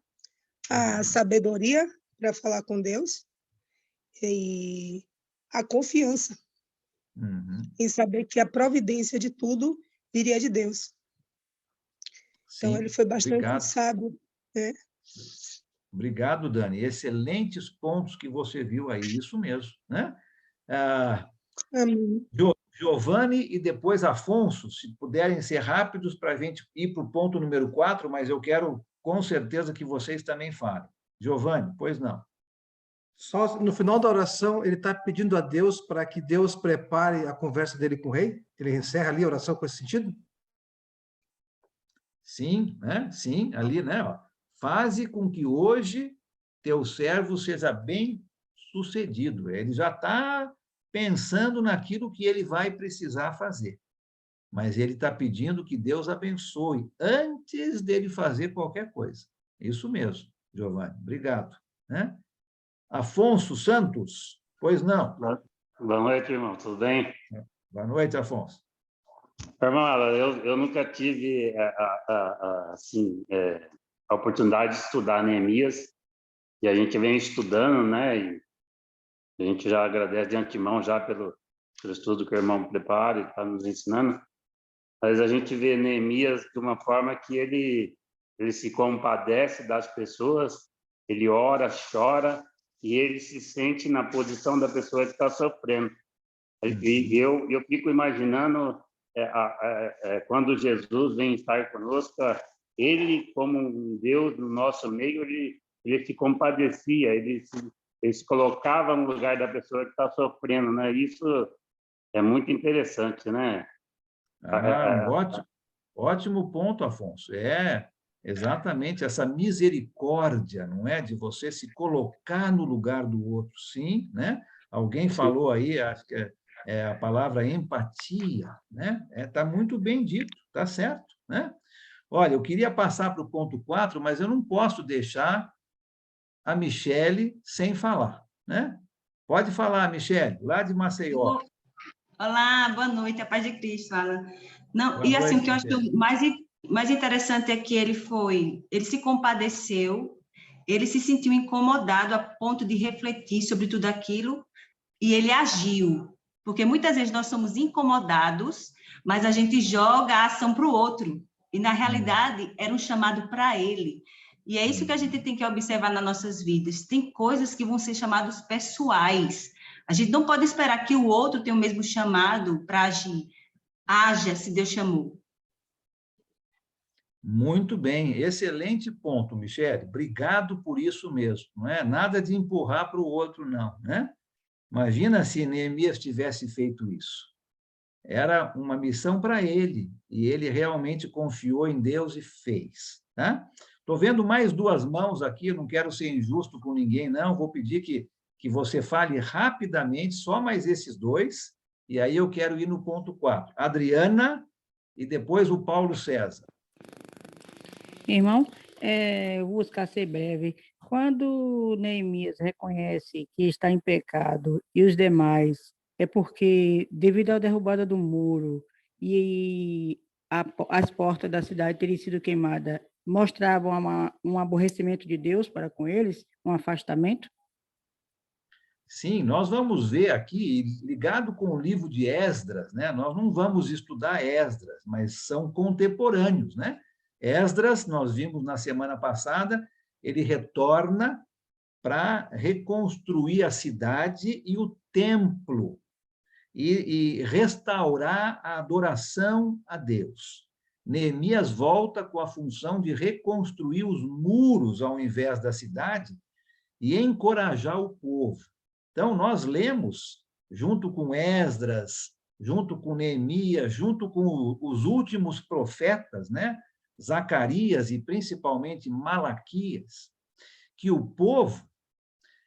a sabedoria para falar com Deus e a confiança em saber que a providência de tudo viria de Deus. Então, Sim, ele foi bastante obrigado. sábio, né? Obrigado, Dani. Excelentes pontos que você viu aí, isso mesmo, né? Amém. Giovanni e depois Afonso, se puderem ser rápidos para a gente ir para o ponto número 4, mas eu quero com certeza que vocês também falem. Giovanni, pois não. Só no final da oração, ele está pedindo a Deus para que Deus prepare a conversa dele com o rei? Ele encerra ali a oração com esse sentido? Sim, né? Sim, ali, né? Ó, faze com que hoje teu servo seja bem sucedido. Ele já está pensando naquilo que ele vai precisar fazer. Mas ele está pedindo que Deus abençoe antes dele fazer qualquer coisa. Isso mesmo, Giovanni. Obrigado. Né? Afonso Santos, pois não. Boa noite, irmão. Tudo bem? Boa noite, Afonso. Irmão, eu nunca tive a oportunidade de estudar Neemias, e a gente vem estudando, né? E a gente já agradece de antemão já pelo estudo que o irmão prepara e está nos ensinando. Mas a gente vê Neemias de uma forma que ele se compadece das pessoas, ele ora, chora, e ele se sente na posição da pessoa que está sofrendo. E eu fico imaginando quando Jesus vem estar conosco, ele, como um Deus no nosso meio, ele se compadecia, ele se colocava no lugar da pessoa que está sofrendo, né? Isso é muito interessante, né? Ótimo ponto, Afonso. É exatamente essa misericórdia, não é? De você se colocar no lugar do outro, sim, né? Alguém falou aí, acho que é a palavra empatia, né? Tá muito bem dito, tá certo, né? Olha, eu queria passar para o ponto 4, mas eu não posso deixar a Michele sem falar, né? Pode falar, Michele, lá de Maceió. Olá, boa noite, a paz de Cristo, Alan. Não, Boa e assim, noite, o que eu acho mais interessante é que ele se compadeceu, ele se sentiu incomodado a ponto de refletir sobre tudo aquilo e ele agiu. Porque muitas vezes nós somos incomodados, mas a gente joga a ação para o outro. E, na realidade, era um chamado para ele. E é isso que a gente tem que observar nas nossas vidas. Tem coisas que vão ser chamadas pessoais. A gente não pode esperar que o outro tenha o mesmo chamado para agir. Haja se Deus chamou. Muito bem, excelente ponto, Michele. Obrigado por isso mesmo. Não é nada de empurrar para o outro, não, né? Imagina se Neemias tivesse feito isso. Era uma missão para ele, e ele realmente confiou em Deus e fez. Tá? Estou vendo mais 2 mãos aqui, eu não quero ser injusto com ninguém, não. Vou pedir que você fale rapidamente, só mais esses 2, e aí eu quero ir no ponto 4. Adriana e depois o Paulo César. Irmão, eu vou buscar ser breve. Quando Neemias reconhece que está em pecado e os demais, é porque, devido à derrubada do muro e as portas da cidade terem sido queimadas, mostravam um aborrecimento de Deus para com eles, um afastamento? Sim, nós vamos ver aqui, ligado com o livro de Esdras, né? Nós não vamos estudar Esdras, mas são contemporâneos, né? Esdras, nós vimos na semana passada, ele retorna para reconstruir a cidade e o templo e restaurar a adoração a Deus. Neemias volta com a função de reconstruir os muros ao invés da cidade e encorajar o povo. Então, nós lemos, junto com Esdras, junto com Neemias, junto com os últimos profetas, né? Zacarias e principalmente Malaquias, que o povo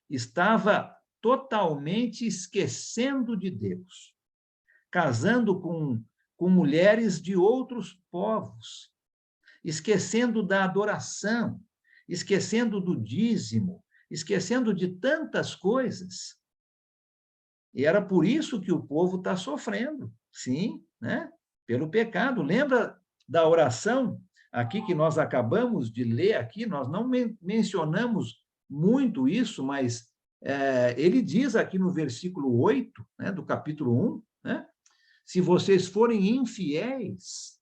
estava totalmente esquecendo de Deus, casando com mulheres de outros povos, esquecendo da adoração, esquecendo do dízimo, esquecendo de tantas coisas. E era por isso que o povo está sofrendo, sim, né? Pelo pecado. Lembra da oração aqui que nós acabamos de ler aqui? Nós não mencionamos muito isso, mas ele diz aqui no versículo 8, né, do capítulo 1, né? Se vocês forem infiéis,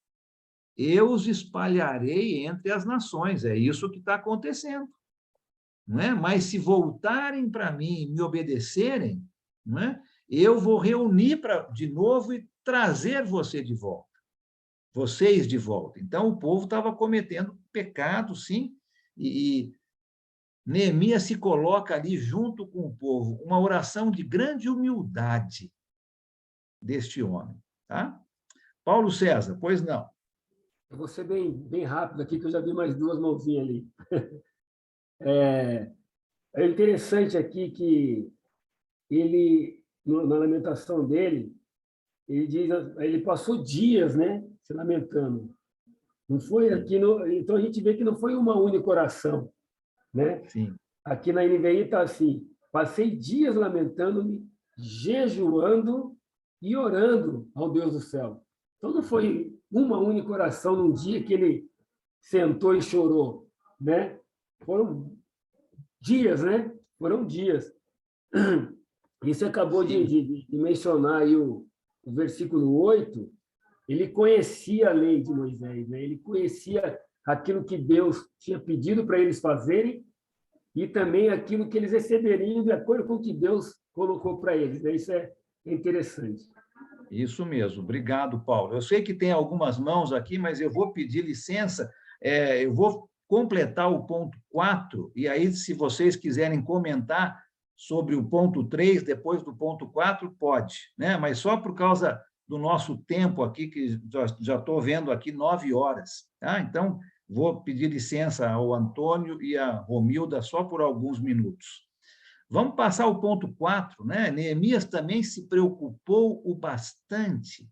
eu os espalharei entre as nações. É isso que está acontecendo. Não é? Mas se voltarem para mim e me obedecerem, não é? Eu vou reunir de novo e trazer vocês de volta. Então, o povo estava cometendo pecado, sim, e Neemias se coloca ali junto com o povo, uma oração de grande humildade deste homem. Tá? Paulo César, pois não. Eu vou ser bem rápido aqui, que eu já vi mais duas mãozinhas ali. É interessante aqui que ele, na lamentação dele, ele diz, ele passou dias, né, se lamentando. Não foi aqui então a gente vê que não foi uma única oração, né? Sim. Aqui na NVI está assim: passei dias lamentando-me, jejuando e orando ao Deus do céu. Então não foi uma única oração num dia que ele sentou e chorou, né? Foram dias, né? Foram dias. Isso acabou de mencionar aí o versículo 8. Ele conhecia a lei de Moisés, né? Ele conhecia aquilo que Deus tinha pedido para eles fazerem e também aquilo que eles receberiam de acordo com o que Deus colocou para eles, né? Isso é interessante. Isso mesmo. Obrigado, Paulo. Eu sei que tem algumas mãos aqui, mas eu vou pedir licença. Eu vou completar o ponto 4, e aí, se vocês quiserem comentar sobre o ponto 3, depois do ponto 4, pode, né? Mas só por causa do nosso tempo aqui, que já estou vendo aqui 9 horas. Tá? Então, vou pedir licença ao Antônio e à Romilda só por alguns minutos. Vamos passar ao ponto 4, né? Neemias também se preocupou o bastante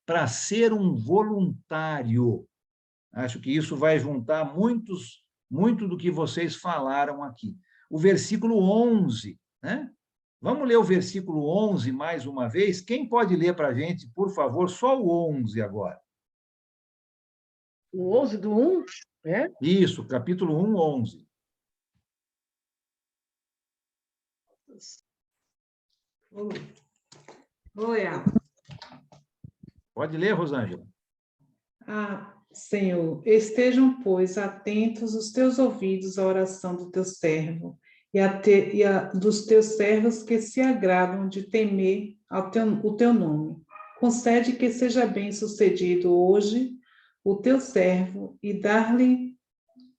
para ser um voluntário. Acho que isso vai juntar muito do que vocês falaram aqui. O versículo 11, né? Vamos ler o versículo 11 mais uma vez? Quem pode ler para a gente, por favor, só o 11 agora? O 11 do 1? É? Isso, capítulo 1, 11. Oi, Pode ler, Rosângela. Senhor, estejam, pois, atentos os teus ouvidos à oração do teu servo dos teus servos que se agradam de temer o teu nome. Concede que seja bem sucedido hoje o teu servo e dar-lhe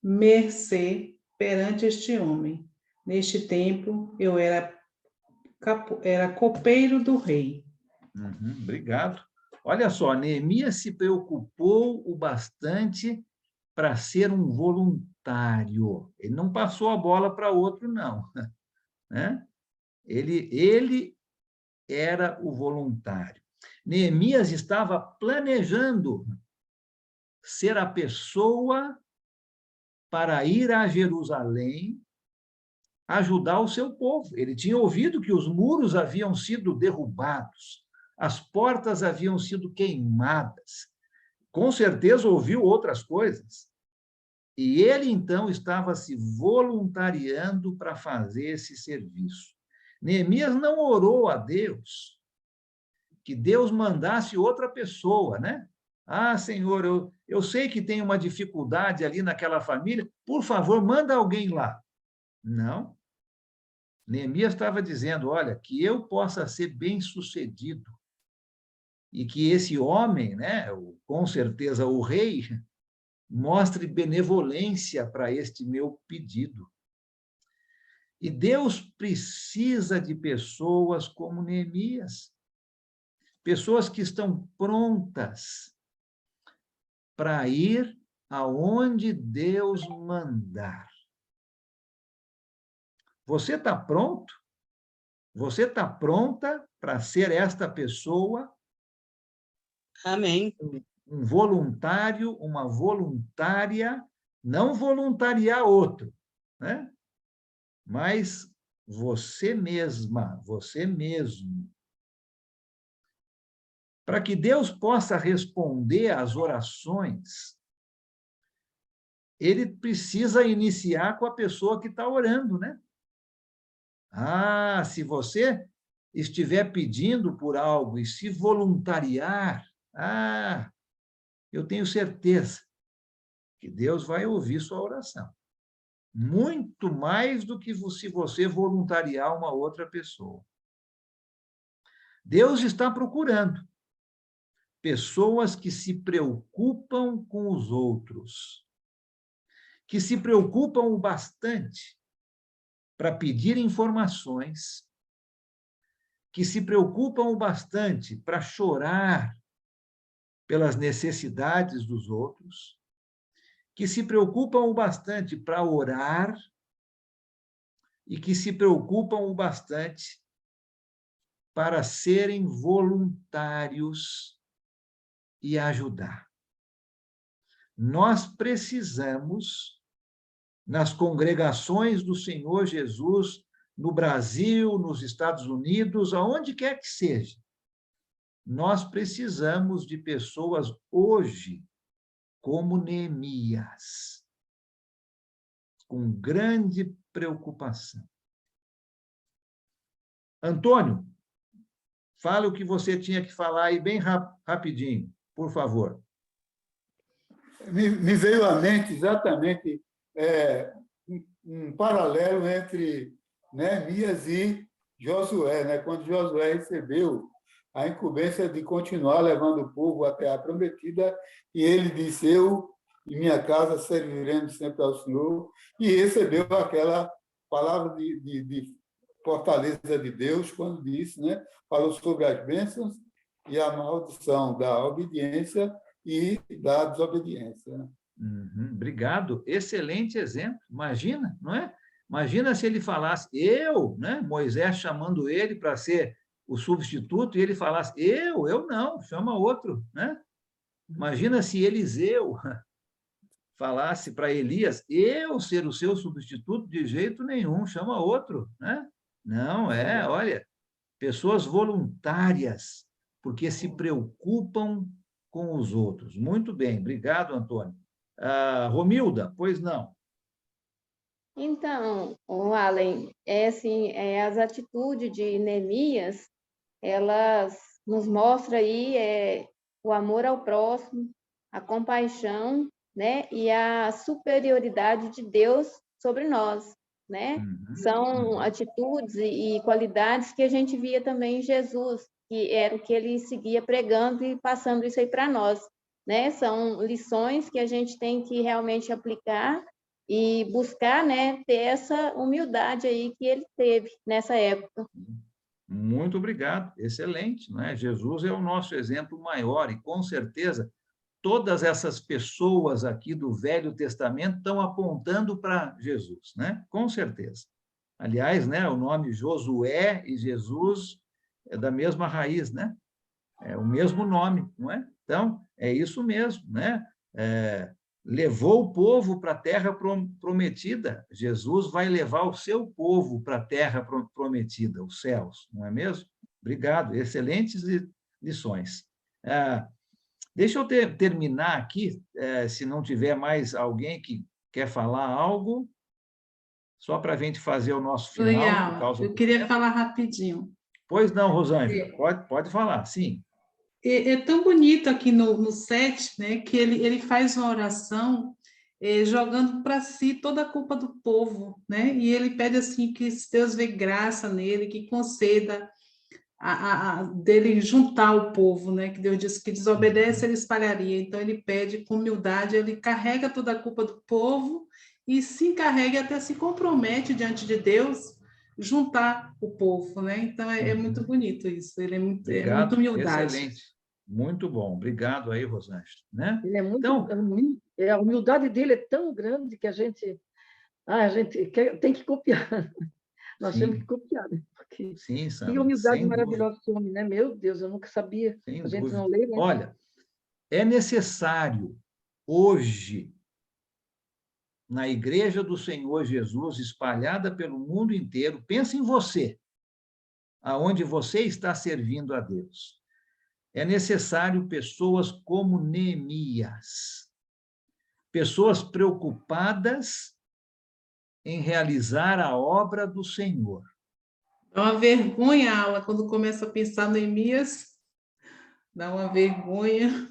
mercê perante este homem. Neste tempo, eu era copeiro do rei. Obrigado. Olha só, Neemias se preocupou o bastante para ser um voluntário. Ele não passou a bola para outro, não. Né? Ele era o voluntário. Neemias estava planejando ser a pessoa para ir a Jerusalém ajudar o seu povo. Ele tinha ouvido que os muros haviam sido derrubados, as portas haviam sido queimadas. Com certeza ouviu outras coisas. E ele, então, estava se voluntariando para fazer esse serviço. Neemias não orou a Deus que Deus mandasse outra pessoa, né? Senhor, eu sei que tem uma dificuldade ali naquela família, por favor, manda alguém lá. Não. Neemias estava dizendo, olha, que eu possa ser bem-sucedido e que esse homem, né, com certeza o rei, mostre benevolência para este meu pedido. E Deus precisa de pessoas como Neemias, pessoas que estão prontas para ir aonde Deus mandar. Você está pronto? Você está pronta para ser esta pessoa? Amém. Um voluntário, uma voluntária, não voluntariar outro, né? Mas você mesma, você mesmo. Para que Deus possa responder às orações, ele precisa iniciar com a pessoa que está orando, né? Se você estiver pedindo por algo e se voluntariar, eu tenho certeza que Deus vai ouvir sua oração. Muito mais do que se você voluntariar uma outra pessoa. Deus está procurando pessoas que se preocupam com os outros, que se preocupam o bastante para pedir informações, que se preocupam o bastante para chorar pelas necessidades dos outros, que se preocupam o bastante para orar e que se preocupam o bastante para serem voluntários e ajudar. Nós precisamos, nas congregações do Senhor Jesus, no Brasil, nos Estados Unidos, aonde quer que seja, nós precisamos de pessoas hoje como Neemias, com grande preocupação. Antônio, fala o que você tinha que falar aí bem rapidinho, por favor. Me veio à mente exatamente um paralelo entre Neemias e Josué, né? Quando Josué recebeu a incumbência de continuar levando o povo à terra prometida, e ele disse: eu e minha casa serviremos sempre ao Senhor, e recebeu aquela palavra de fortaleza de Deus, quando disse, né? Falou sobre as bênçãos e a maldição da obediência e da desobediência. Obrigado, excelente exemplo. Imagina, não é? Imagina se ele falasse, né? Moisés chamando ele para ser o substituto, e ele falasse, eu não, chama outro, né? Imagina se Eliseu falasse para Elias, eu ser o seu substituto de jeito nenhum, chama outro, né? Não, olha, pessoas voluntárias, porque se preocupam com os outros. Muito bem, obrigado, Antônio. Romilda, pois não? Então, Allen, as atitudes de Neemias, elas nos mostram aí o amor ao próximo, a compaixão, né, e a superioridade de Deus sobre nós, né? São atitudes e qualidades que a gente via também em Jesus, que era o que ele seguia pregando e passando isso aí para nós, né? São lições que a gente tem que realmente aplicar e buscar, né, ter essa humildade aí que ele teve nessa época. Muito obrigado, excelente, né? Jesus é o nosso exemplo maior e, com certeza, todas essas pessoas aqui do Velho Testamento estão apontando para Jesus, né? Com certeza. Aliás, né, o nome Josué e Jesus é da mesma raiz, né? É o mesmo nome, não é? Então, é isso mesmo, né? Levou o povo para a terra prometida. Jesus vai levar o seu povo para a terra prometida, os céus, não é mesmo? Obrigado, excelentes lições. Deixa eu terminar aqui, se não tiver mais alguém que quer falar algo, só para a gente fazer o nosso final. Legal, eu queria falar rapidinho. Pois não, Rosângela, pode falar, sim. É tão bonito aqui no 7, né, que ele faz uma oração jogando para si toda a culpa do povo, né? E ele pede assim que Deus vê graça nele, que conceda dele juntar o povo, né? Que Deus disse que desobedece, ele espalharia. Então ele pede com humildade, ele carrega toda a culpa do povo e se encarrega e até se compromete diante de Deus juntar o povo, né? Então é muito bonito isso. Ele é muito humildade. Excelente, muito bom. Obrigado aí, Rosângela, né? Ele é muito, então, a humildade dele é tão grande que a gente tem que copiar. Nós temos que copiar, né? Porque sim, que humildade maravilhosa esse homem, né? Meu Deus, eu nunca sabia. Sem a gente dúvida. não lê, né? Olha, é necessário hoje na Igreja do Senhor Jesus, espalhada pelo mundo inteiro, pensa em você, aonde você está servindo a Deus. É necessário pessoas como Neemias, pessoas preocupadas em realizar a obra do Senhor. Dá uma vergonha a aula quando começa a pensar no Neemias, dá uma vergonha.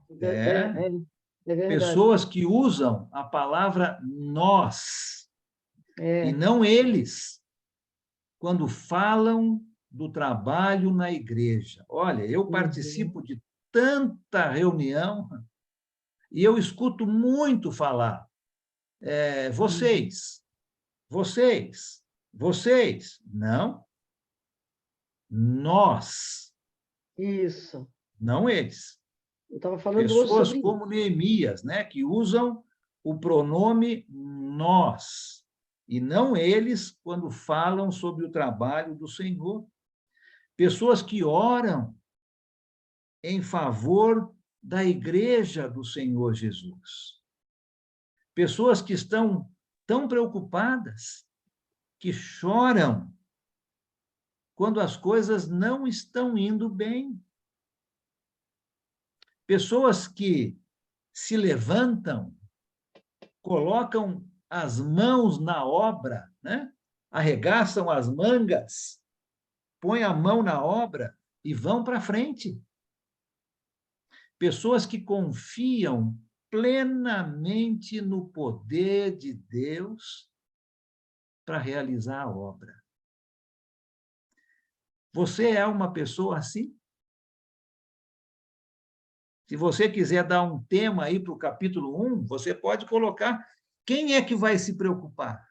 É verdade. Pessoas que usam a palavra nós e não eles, quando falam do trabalho na igreja. Olha, eu participo de tanta reunião e eu escuto muito falar. Vocês. Não. Nós. Isso. Não eles. Eu estava falando hoje Pessoas sobre como Neemias, né, que usam o pronome nós, e não eles quando falam sobre o trabalho do Senhor. Pessoas que oram em favor da igreja do Senhor Jesus. Pessoas que estão tão preocupadas, que choram quando as coisas não estão indo bem. Pessoas que se levantam, colocam as mãos na obra, né? Arregaçam as mangas, põem a mão na obra e vão para frente. Pessoas que confiam plenamente no poder de Deus para realizar a obra. Você é uma pessoa assim? Se você quiser dar um tema aí para o capítulo 1, você pode colocar quem é que vai se preocupar.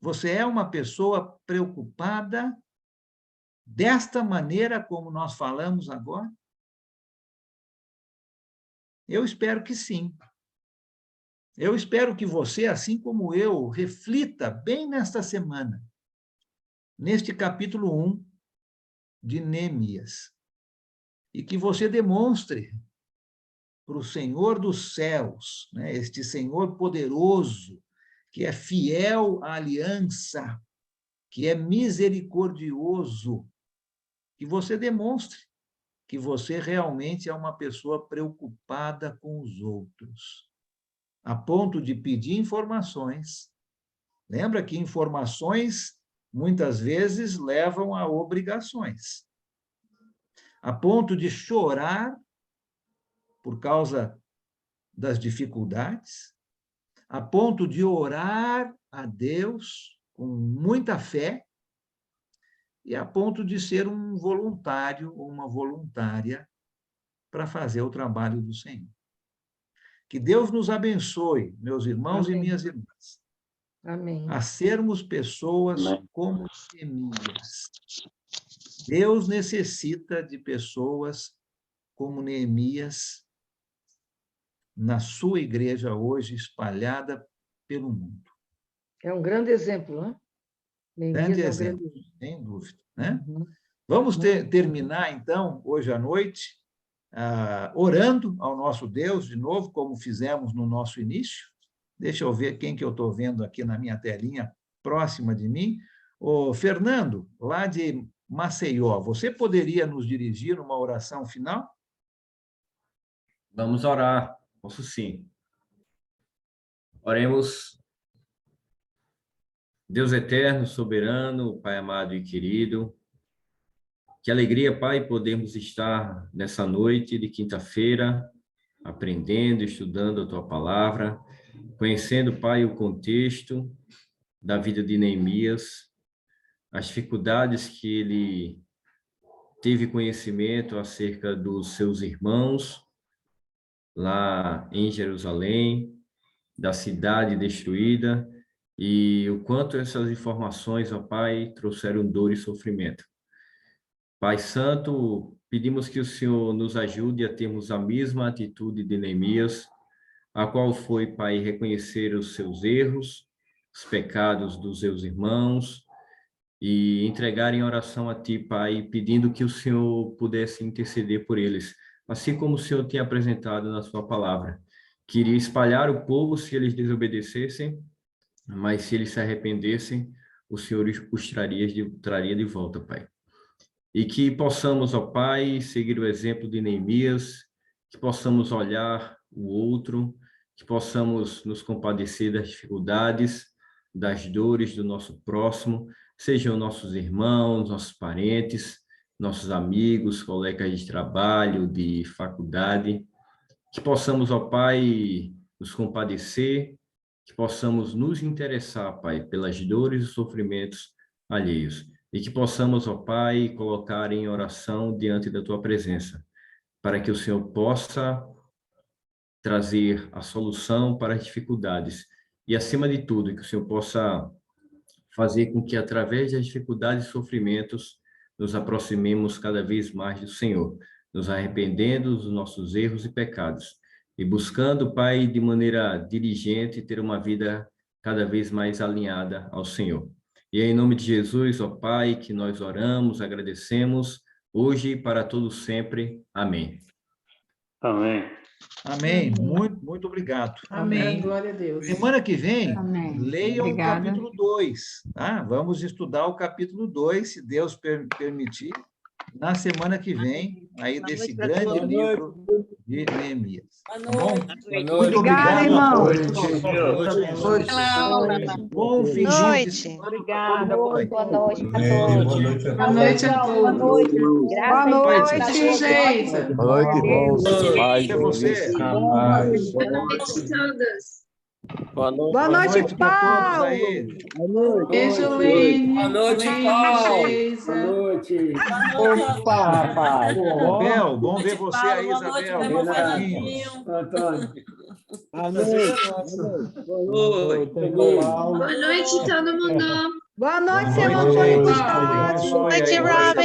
Você é uma pessoa preocupada desta maneira como nós falamos agora? Eu espero que sim. Eu espero que você, assim como eu, reflita bem nesta semana, neste capítulo 1 de Neemias, e que você demonstre para o Senhor dos céus, né, este Senhor poderoso, que é fiel à aliança, que é misericordioso, que você demonstre que você realmente é uma pessoa preocupada com os outros, a ponto de pedir informações. Lembra que informações, muitas vezes, levam a obrigações. A ponto de chorar por causa das dificuldades, a ponto de orar a Deus com muita fé, e a ponto de ser um voluntário ou uma voluntária para fazer o trabalho do Senhor. Que Deus nos abençoe, meus irmãos Amém. e minhas irmãs, Amém. a sermos pessoas como Neemias. Deus necessita de pessoas como Neemias na sua igreja hoje, espalhada pelo mundo. É um grande exemplo, né? Grande Neemias é um exemplo, grande exemplo. sem dúvida. Né? Vamos terminar, então, hoje à noite, orando ao nosso Deus, de novo, como fizemos no nosso início. Deixa eu ver quem que eu estou vendo aqui na minha telinha, próxima de mim. O Fernando, lá de Maceió, você poderia nos dirigir numa oração final? Vamos orar, posso sim. Oremos. Deus eterno, soberano, Pai amado e querido, que alegria, Pai, podemos estar nessa noite de quinta-feira, aprendendo, estudando a Tua palavra, conhecendo, Pai, o contexto da vida de Neemias, as dificuldades que ele teve conhecimento acerca dos seus irmãos lá em Jerusalém, da cidade destruída, e o quanto essas informações, ó Pai, trouxeram dor e sofrimento. Pai Santo, pedimos que o Senhor nos ajude a termos a mesma atitude de Neemias, a qual foi, Pai, reconhecer os seus erros, os pecados dos seus irmãos, e entregar em oração a Ti, Pai, pedindo que o Senhor pudesse interceder por eles, assim como o Senhor tinha apresentado na sua palavra. Queria espalhar o povo se eles desobedecessem, mas se eles se arrependessem, o Senhor os traria de volta, Pai. E que possamos, ó Pai, seguir o exemplo de Neemias, que possamos olhar o outro, que possamos nos compadecer das dificuldades, das dores do nosso próximo, sejam nossos irmãos, nossos parentes, nossos amigos, colegas de trabalho, de faculdade, que possamos, ó Pai, nos compadecer, que possamos nos interessar, Pai, pelas dores e sofrimentos alheios, e que possamos, ó Pai, colocar em oração diante da Tua presença, para que o Senhor possa trazer a solução para as dificuldades, e, acima de tudo, que o Senhor possa fazer com que, através das dificuldades e sofrimentos, nos aproximemos cada vez mais do Senhor, nos arrependendo dos nossos erros e pecados, e buscando, Pai, de maneira diligente, ter uma vida cada vez mais alinhada ao Senhor. E é em nome de Jesus, ó Pai, que nós oramos, agradecemos, hoje e para todos sempre. Amém. Amém. Amém. Muito obrigado. Amém. Glória a Deus. Semana que vem, Amém. leiam Obrigada. o capítulo 2. Tá? Vamos estudar o capítulo 2, se Deus permitir, na semana que vem, aí desse grande livro de Neemias. Tá bom? Muito obrigado, irmão. Bom fim de semana. Obrigada. Boa noite. Boa noite a todos. Boa noite, Geisa. Boa noite, irmãos. Paz, É você. Boa noite a todos. Boa noite. Boa noite, a todos aí. Beijo, Lene. Boa noite, Lene, Paulo. Geisa. Boa noite. Opa, rapaz. Isabel, bom ver você aí, Isabel. Antônio. Boa noite. Boa noite, todo mundo. Boa noite, Boa seu noite, Antônio gente. Gustavo. Boa noite, Robin.